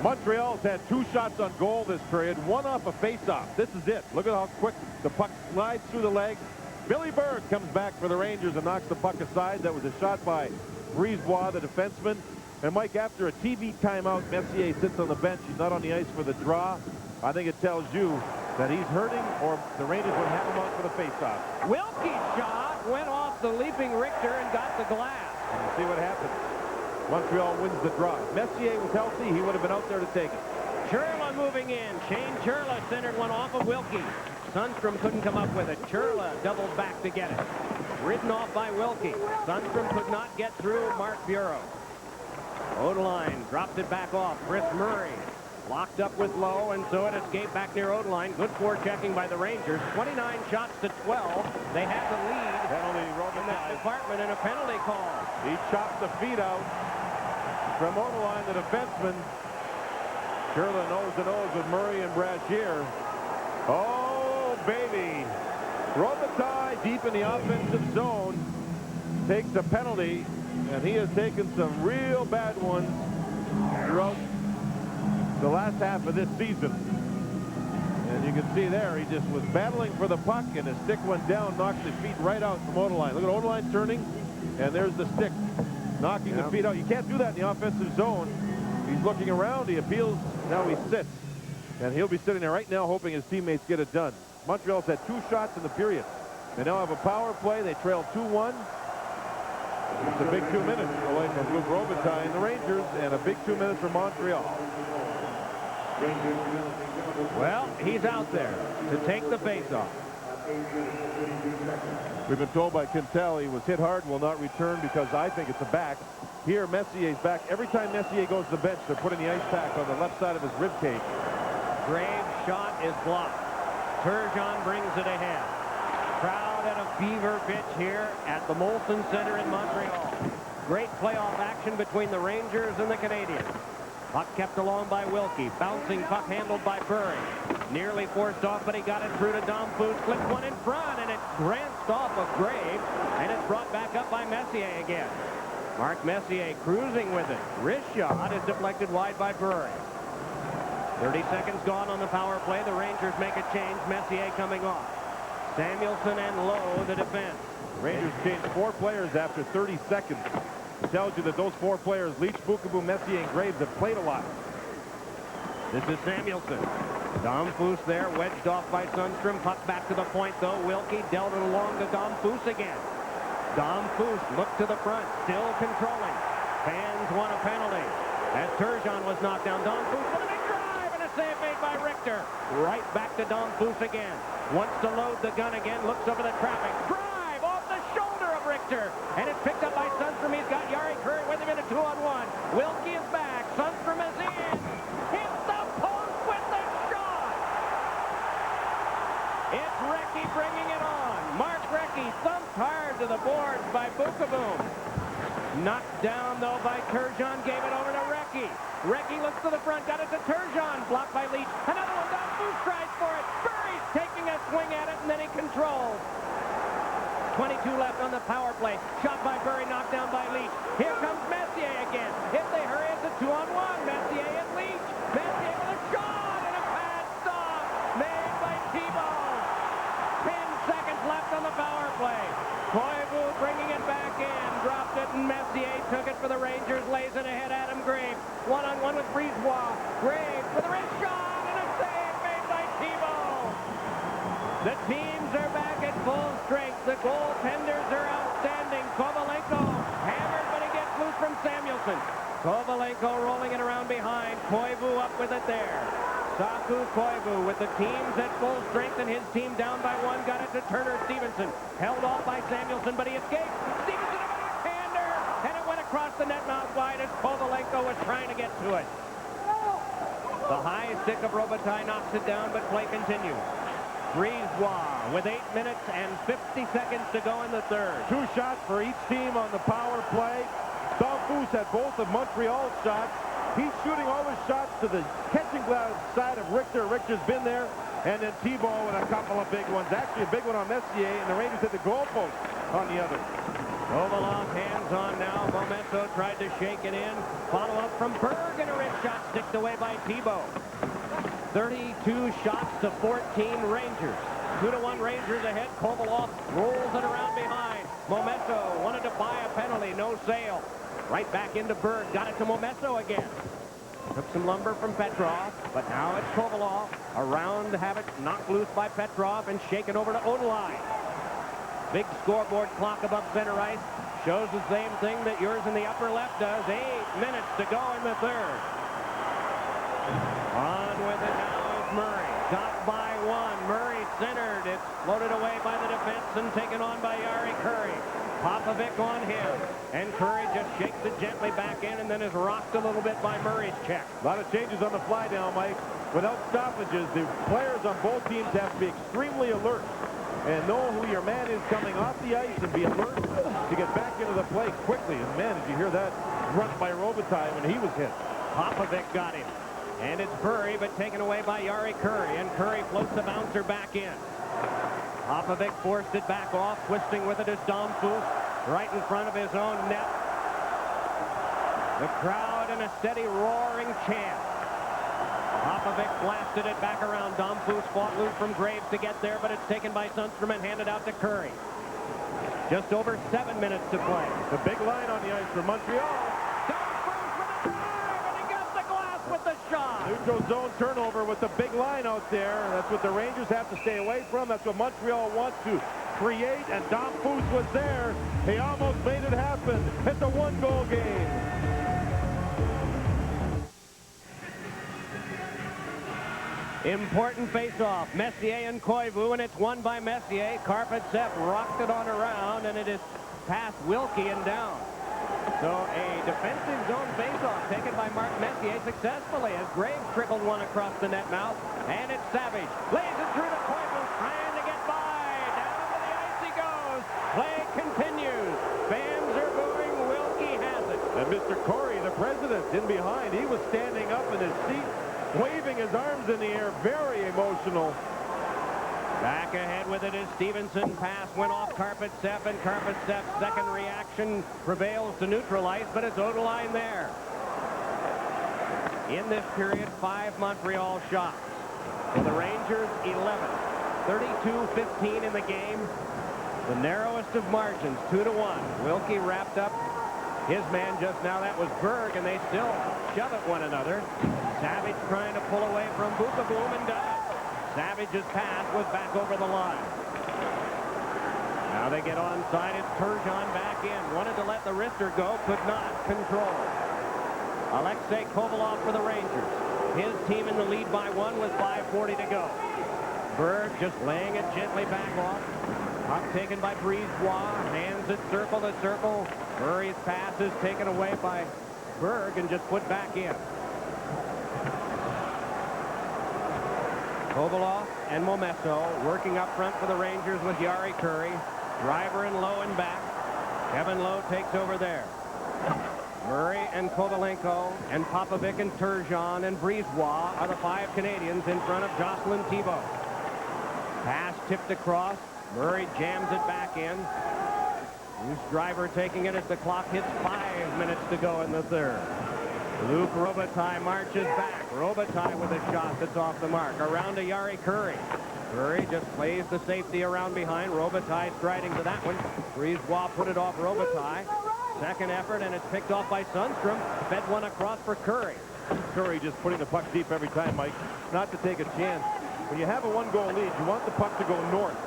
Montreal's had 2 shots on goal this period, 1 off a face-off. This is it. Look at how quick the puck slides through the legs. Billy Berg comes back for the Rangers and knocks the puck aside. That was a shot by Brisebois, the defenseman. And Mike, after a TV timeout, Messier sits on the bench. He's not on the ice for the draw. I think it tells you that he's hurting, or the Rangers would have him out for the face-off. Wilkie's shot went off the leaping Richter and got the glass. And you see what happens. Montreal wins the draw. If Messier was healthy, he would have been out there to take it. Churla moving in. Shane Churla centered one off of Wilkie. Sundstrom couldn't come up with it. Churla doubled back to get it. Ridden off by Wilkie. Sundstrom could not get through Mark Bureau. Odeline dropped it back off. Chris Murray locked up with Lowe, and so it escaped back near Odeline. Good forechecking by the Rangers. 29 shots to 12. They have the lead in that department and a penalty call. He chopped the feet out from Odeline, the defenseman. Churla nose-to-nose with Murray and Brashear. Oh, baby. Robitaille deep in the offensive zone takes a penalty, and he has taken some real bad ones throughout the last half of this season. And you can see there, he just was battling for the puck, and his stick went down, knocked his feet right out from Odeline. Look at Odeline turning, and there's the stick knocking the feet out. You can't do that in the offensive zone. He's looking around, he appeals, now he sits. And he'll be sitting there right now hoping his teammates get it done. Montreal's had 2 shots in the period. They now have a power play. They trail 2-1. It's a big 2 minutes away from Luc Robitaille and the Rangers, and a big 2 minutes for Montreal. Well, he's out there to take the faceoff. We've been told by Quintel he was hit hard and will not return because I think it's a back. Here, Messier's back. Every time Messier goes to the bench, they're putting the ice pack on the left side of his rib cage. Graves' shot is blocked. Turgeon brings it ahead. Crowd at a fever pitch here at the Molson Center in Montreal. Great playoff action between the Rangers and the Canadiens. Puck kept along by Wilkie. Bouncing puck handled by Burry. Nearly forced off, but he got it through to Domfus. Flipped one in front, and it glanced off of Graves, and it's brought back up by Messier again. Mark Messier cruising with it. Wrist shot is deflected wide by Burry. 30 seconds gone on the power play. The Rangers make a change. Messier coming off. Samuelson and Lowe, the defense. Rangers changed 4 players after 30 seconds. It tells you that those 4 players, Leach, Bukabu, Messier, and Graves, have played a lot. This is Samuelson. Domfus there, wedged off by Sundstrom. Puck back to the point, though. Wilkie dealt it along to Domfus again. Domfus looked to the front, still controlling. Fans want a penalty. As Turgeon was knocked down, Domfus with a big drive and a save made by Richter. Right back to Domfus again. Wants to load the gun again, looks over the traffic. Drive off the shoulder of Richter. And it's picked up by Sundstrom. He's got Yari Curry with him in a 2-on-1. Wilkie is back. Sundstrom is in. Hits the post with the shot. It's Recchi bringing it on. Mark Recchi thumped hard to the boards by Bukaboom. Knocked down, though, by Turgeon. Gave it over to Recchi. Recchi looks to the front. Got it to Turgeon. Blocked by Leach. Another one. Domfus tries for it. Burry's taking a swing at it, and then he controls. 22 left on the power play. Shot by Burry, knocked down by Leach. Here comes Messier again. If they hurry, it's a 2-on-1. Messier and Leach. Messier with a shot and a pad stop made by Thibault. 10 seconds left on the power play. Koivu bringing it back in. Dropped it, and Messier took it for the Rangers. Lays it ahead, Adam Graves. 1-on-1 with Brisebois. Graves for the wrist shot and a save made by Thibault. The teams are back at full strength. The goaltenders are outstanding. Kovalenko hammered, but he gets loose from Samuelson. Kovalenko rolling it around behind. Koivu up with it there. Saku Koivu with the teams at full strength and his team down by one. Got it to Turner Stevenson. Held off by Samuelson, but he escaped. Stevenson a backhander, and it went across the net mouth wide as Kovalenko was trying to get to it. The high stick of Robitaille knocks it down, but play continues. Brisebois with 8 minutes and 50 seconds to go in the third. 2 shots for each team on the power play. Donfus had both of Montreal's shots. He's shooting all his shots to the catching glove side of Richter. Richter's been there. And then Thibault with a couple of big ones. Actually, a big one on Messier, and the Rangers hit the goalpost on the other. Kovalov hands on now. Momento tried to shake it in. Follow up from Berg, and a wrist shot sticked away by Thibault. 32 shots to 14 Rangers. 2-1 Rangers ahead. Kovalov rolls it around behind. Momento wanted to buy a penalty. No sale. Right back into Berg. Got it to Momento again. Took some lumber from Petrov, but now it's Kovalov. Around to have it knocked loose by Petrov and shaken over to Odelai. Big scoreboard clock above center ice. Shows the same thing that yours in the upper left does. 8 minutes to go in the third. On with it now is Murray. Got by one. Murray centered. It's floated away by the defense and taken on by Jari Kurri. Popovic on him. And Kurri just shakes it gently back in and then is rocked a little bit by Murray's check. A lot of changes on the fly now, Mike. Without stoppages, the players on both teams have to be extremely alert and know who your man is coming off the ice and be alert to get back into the play quickly. And man, did you hear that grunt by Robitaille when he was hit. Popovic got him. And it's Burry, but taken away by Jari Kurri. And Kurri floats the bouncer back in. Popovic forced it back off. Twisting with it is Donfus, right in front of his own net. The crowd in a steady roaring chant. Popovic blasted it back around. Donfus fought loose from Graves to get there, but it's taken by Sundstrom and handed out to Kurri. Just over 7 minutes to play. The big line on the ice for Montreal. With the shot. Neutral zone turnover with the big line out there. That's what the Rangers have to stay away from. That's what Montreal wants to create, and Donfus was there. He almost made it happen. It's a 1-goal game. Important face-off. Messier and Koivu, and it's won by Messier. Karpatsev rocked it on around, and it is past Wilkie and down. So a defensive zone face-off taken by Mark Messier successfully as Graves trickled one across the net mouth. And it's Savage. Lays it through the Koivu, trying to get by. Down to the ice he goes. Play continues. Fans are booing. Wilkie has it. And Mr. Corey, the president, in behind. He was standing up in his seat, waving his arms in the air. Very emotional. Back ahead with it is Stevenson. Pass went off Karpatsev, and Karpatsev's second reaction prevails to neutralize, but it's Odelai there. In this period, 5 Montreal shots. For the Rangers, 11. 32-15 in the game. The narrowest of margins, 2-1. Wilkie wrapped up his man just now. That was Berg, and they still shove at one another. Savage trying to pull away from Bukaboom and does. Savage's pass was back over the line. Now they get onside. It's Turgeon back in. Wanted to let the wrister go. Could not control. Alexei Kovalov for the Rangers. His team in the lead by 1 with 5:40 to go. Berg just laying it gently back off. Puck taken by Brisebois. Hands it circle to circle. Murray's pass is taken away by Berg and just put back in. Kovalov and Momento working up front for the Rangers with Jari Kurri. Driver and Lowe in back. Kevin Lowe takes over there. Murray and Kovalenko and Popovic and Turgeon and Brisebois are the 5 Canadiens in front of Jocelyn Thibault. Pass tipped across. Murray jams it back in. Loose driver taking it as the clock hits 5 minutes to go in the third. Luc Robitaille marches back. Robitaille with a shot that's off the mark. Around to Jari Kurri. Kurri just plays the safety around behind. Robitaille striding to that one. Brisebois put it off Robitaille. Second effort, and it's picked off by Sundstrom. Fed one across for Kurri. Kurri just putting the puck deep every time, Mike. Not to take a chance. when you have a one-goal lead, you want the puck to go north,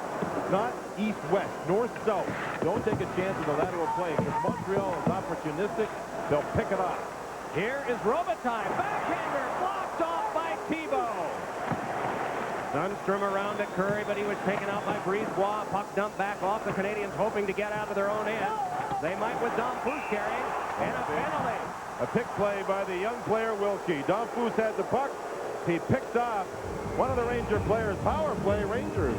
not east-west, north-south. Don't take a chance with a lateral play. Because Montreal is opportunistic, they'll pick it up. Here is Robitaille. Backhander blocked off by Thibault. Sundstrom around at Curry, but he was taken out by Brisebois. Puck dumped back off the Canadiens, hoping to get out of their own end. They might with Damphousse carrying, and a penalty. A pick play by the young player Wilkie. Damphousse had the puck. He picked off one of the Ranger players. Power play, Rangers.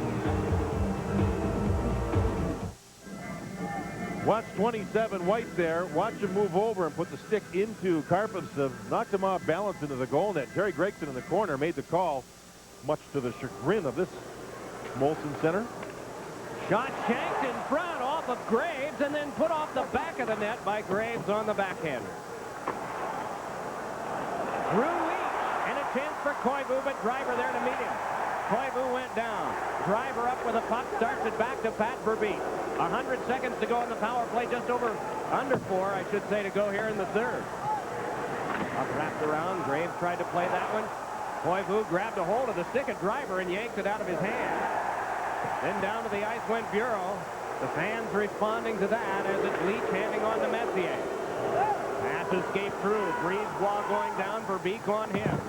Watch 27 White there. Watch him move over and put the stick into Karpovtsev. Knocked him off balance into the goal net. Terry Gregson in the corner made the call, much to the chagrin of this Molson center. Shot shanked in front off of Graves and then put off the back of the net by Graves on the backhander. Through Leach, and a chance for Koivu, but Driver there to meet him. Koivu went down. Driver up with a puck, starts it back to Pat Verbeek. 100 seconds to go in the power play, just under 4, I should say, to go here in the third. Up wrapped around, Graves tried to play that one. Koivu grabbed a hold of the stick of Driver and yanked it out of his hand. Then down to the ice went Bureau. The fans responding to that as it's Leach handing on to Messier. Pass escape through. Brisebois going down. Verbeek on him.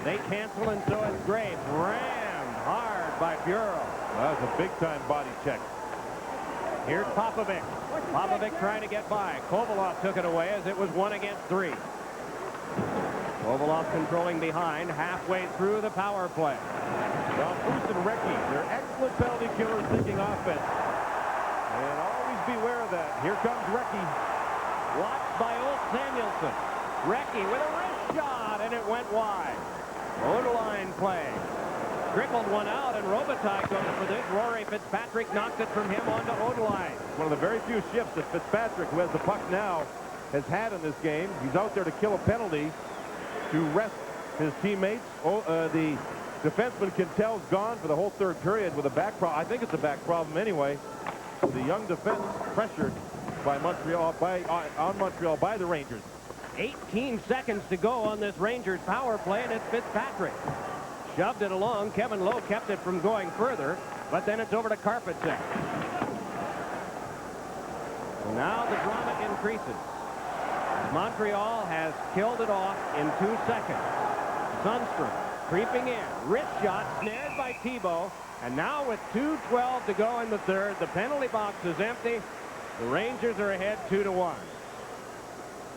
They cancel, and so is Graves. Rammed hard by Bureau. That was a big-time body check. Here's Popovic. Popovic trying to get by. Kovalov took it away as it was 1 against 3. Kovalov controlling behind, halfway through the power play. Damphousse and Recchi, they're excellent penalty killers thinking offense. And always beware of that. Here comes Recchi. Watched by Ulf Samuelsson. Recchi with a wrist shot, and it went wide. Odeline play. Trickled one out, and Robitaille goes for this. Rory Fitzpatrick knocked it from him onto Odeline. One of the very few shifts that Fitzpatrick, who has the puck now, has had in this game. He's out there to kill a penalty to rest his teammates. The defenseman Quintel's gone for the whole third period with a back problem. I think it's a back problem anyway. The young defense pressured by Montreal, on Montreal by the Rangers. 18 seconds to go on this Rangers power play, and it's Fitzpatrick. Shoved it along. Kevin Lowe kept it from going further, but then it's over to Karpovtsev. Now the drama increases. Montreal has killed it off in 2 seconds. Sundstrom creeping in. Wrist shot snared by Thibault. And now with 2:12 to go in the third, the penalty box is empty. The Rangers are ahead 2-1.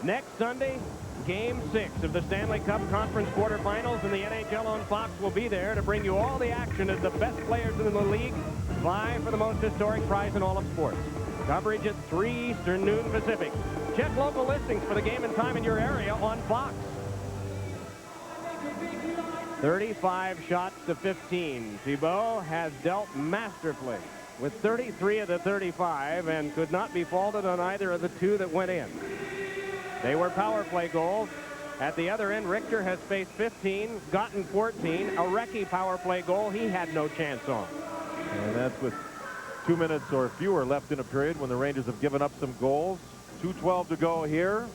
Next Sunday, Game 6 of the Stanley Cup Conference quarterfinals, and the NHL on Fox will be there to bring you all the action as the best players in the league vie for the most historic prize in all of sports. Coverage at 3 Eastern, noon Pacific. Check local listings for the game and time in your area on Fox. 35 shots to 15. Thibault has dealt masterfully with 33 of the 35 and could not be faulted on either of the 2 that went in. They were power play goals. At the other end, Richter has faced 15, gotten 14. A Recchi power play goal he had no chance on. And that's with 2 minutes or fewer left in a period when the Rangers have given up some goals. 2:12 to go here.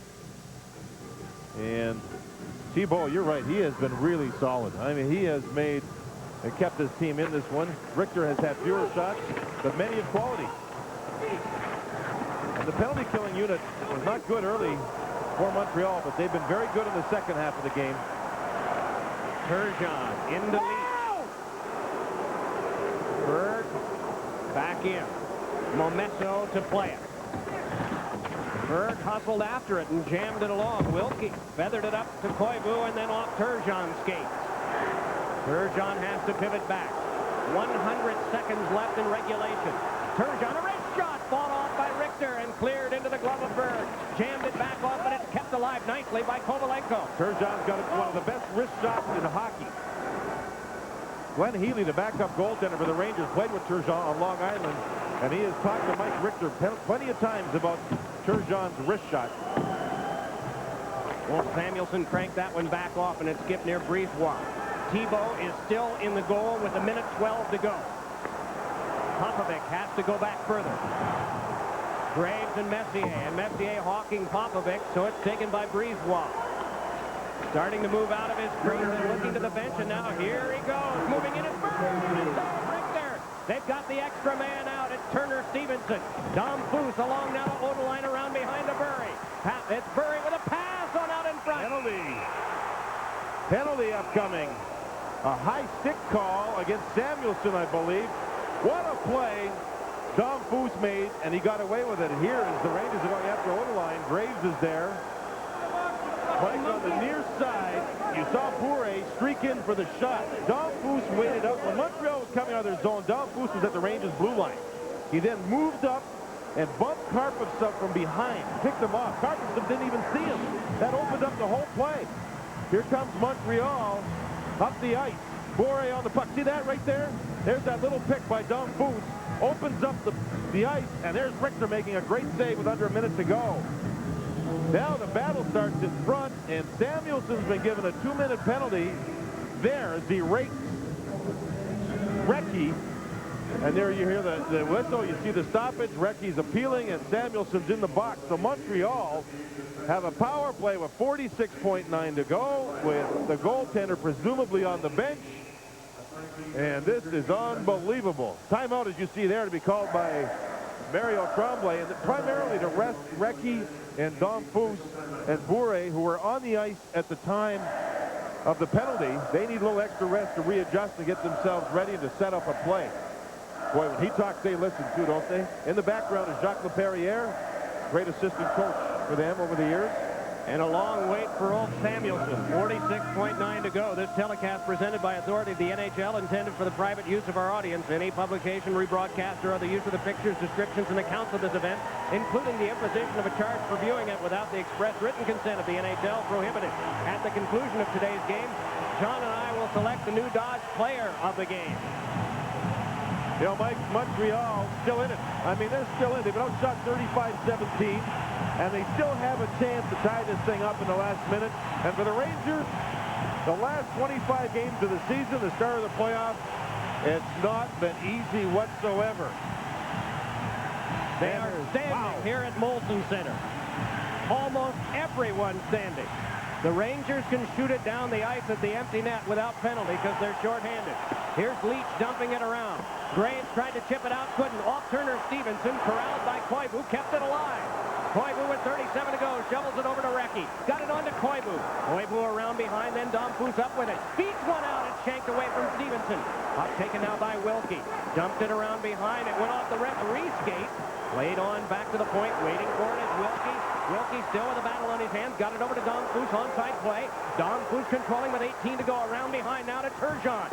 And Thibault, you're right, he has been really solid. I mean, he has made and kept his team in this one. Richter has had fewer shots, but many of quality. And the penalty killing unit was not good early for Montreal, but they've been very good in the second half of the game. Turgeon into Leach. Berg back in. Momesso to play it. Berg hustled after it and jammed it along. Wilkie feathered it up to Koivu and then off Turgeon's skates. Turgeon has to pivot back. 100 seconds left in regulation. Turgeon, a wrist shot, fought off by Richter and cleared into the glove of Berg. Jammed it back off, but it's kept alive nicely by Kovalenko. Turgeon's got one of the best wrist shots in hockey. Glenn Healy, the backup goaltender for the Rangers, played with Turgeon on Long Island, and he has talked to Mike Richter plenty of times about Turgeon's wrist shot. Well, Samuelsson cranked that one back off, and it skipped near Brisebois. Thibault is still in the goal with 1:12 to go. Popovic has to go back further. Graves and Messier hawking Popovic, so it's taken by Brisebois. Starting to move out of his crease and looking to the bench, and now here he goes, moving into extra man out. It's Turner Stevenson. Dom Foose along now to Odeline around behind to Burry. It's Burry with a pass on out in front. Penalty upcoming. A high stick call against Samuelson, I believe. What a play Dom Foose made, and he got away with it. Here is the Rangers are going after Odeline. Graves is there. Mike on the near side. You saw Bourret streak in for the shot. Dom Foose waited up. When Montreal was coming out of their zone, Dom Foose was at the Rangers' blue line. He then moved up and bumped Carpenter from behind, picked him off. Carpenter didn't even see him. That opened up the whole play. Here comes Montreal up the ice. Bourret on the puck. See that right there? There's that little pick by Dom Foose. Opens up the ice, and there's Richter making a great save with under a minute to go. Now the battle starts in front, and Samuelson's been given a 2-minute penalty. There as he rakes Recchi. And there you hear the whistle. You see the stoppage. Recchi's appealing, and Samuelson's in the box. So Montreal have a power play with 46.9 to go, with the goaltender presumably on the bench. And this is unbelievable. Timeout, as you see there, to be called by Mario Tremblay, and primarily to rest Recchi and Dom Foose and Bourret, who were on the ice at the time of the penalty. They need a little extra rest to readjust and get themselves ready to set up a play. Boy, when he talks, they listen too, don't they? In the background is Jacques Laperriere, great assistant coach for them over the years. And a long wait for Ulf Samuelson. 46.9 to go. This telecast presented by authority of the NHL, intended for the private use of our audience. Any publication, rebroadcast, or other use of the pictures, descriptions, and accounts of this event, including the imposition of a charge for viewing it without the express written consent of the NHL, prohibited. At the conclusion of today's game, John and I will select the new Dodge player of the game. You know, Mike, Montreal still in it. I mean, they're still in it. They've been outshot 35-17, and they still have a chance to tie this thing up in the last minute. And for the Rangers, the last 25 games of the season, the start of the playoffs, it's not been easy whatsoever. They are standing here at Molson Center. Almost everyone standing. The Rangers can shoot it down the ice at the empty net without penalty because they're shorthanded. Here's Leach dumping it around. Graves tried to chip it out, couldn't. Off Turner Stevenson, corralled by Koivu, kept it alive. Koivu with 37 to go, shovels it over to Recchi. Got it on to Koivu. Koivu around behind, then Dom Foose up with it. Beats one out and shanked away from Stevenson. Up taken now by Wilkie. Dumped it around behind. It went off the referee's skate. Played on back to the point, waiting for it is Wilkie. Wilkie still with a battle on his hands. Got it over to Dom Foose, onside play. Dom Foose controlling with 18 to go, around behind now to Turgeon.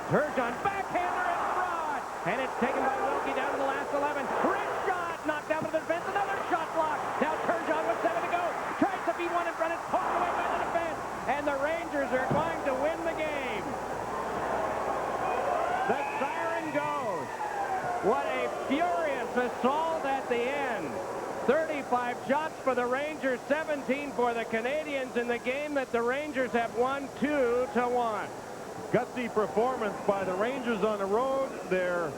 Turgeon, backhander in front. And it's taken by Wilkie down to the last 11. Rich shot, knocked down to the defense. Another shot blocked. Now Turgeon with 7 to go. Tries to beat one in front. It's poked away by the defense. And the Rangers are going to win the game. The siren goes. What a furious assault at the end. 35 shots for the Rangers, 17 for the Canadiens in the game that the Rangers have won 2-1. Gutsy performance by the Rangers on the road. Their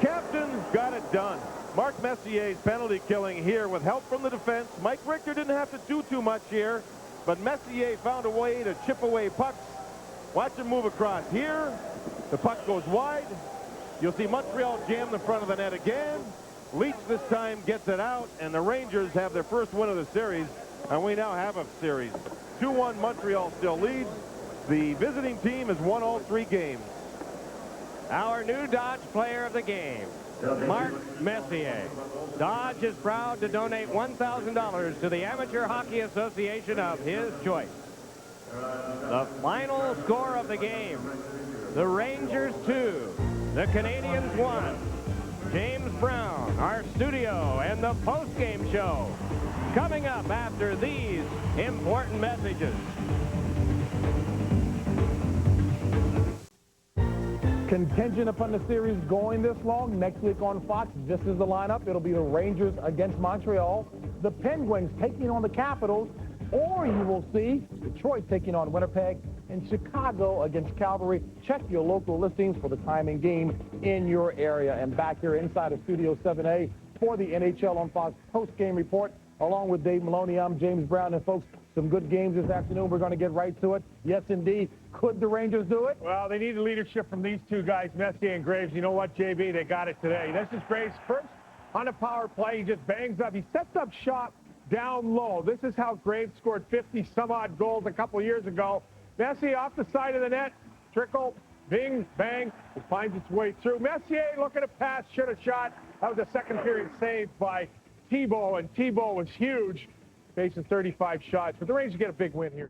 captain got it done. Mark Messier's penalty killing here with help from the defense. Mike Richter didn't have to do too much here, but Messier found a way to chip away pucks. Watch him move across here. The puck goes wide. You'll see Montreal jam the front of the net again. Leach this time gets it out, and the Rangers have their first win of the series, and we now have a series. 2-1 Montreal still leads. The visiting team has won all 3 games. Our new Dodge player of the game, Mark Messier. Dodge is proud to donate $1,000 to the Amateur Hockey Association of his choice. The final score of the game, the Rangers 2, the Canadiens 1. James Brown, our studio, and the post-game show. Coming up after these important messages. Contingent upon the series going this long, next week on Fox, this is the lineup. It'll be the Rangers against Montreal, the Penguins taking on the Capitals, or you will see Detroit taking on Winnipeg, and Chicago against Calgary. Check your local listings for the time and game in your area. And back here inside of Studio 7A for the NHL on Fox post-game report, along with Dave Maloney, I'm James Brown. And folks, some good games this afternoon. We're going to get right to it. Yes, indeed, Could the Rangers do it? Well, they need leadership from these two guys, Messier and Graves. You know what, JB? They got it today. This is Graves' first on a power play. He just bangs up. He sets up shop down low. This is how Graves scored 50-some-odd goals a couple years ago. Messier off the side of the net. Trickle, bing, bang. It finds its way through. Messier looking to pass, should have shot. That was a second period save by Thibault, and Thibault was huge, facing 35 shots. But the Rangers get a big win here.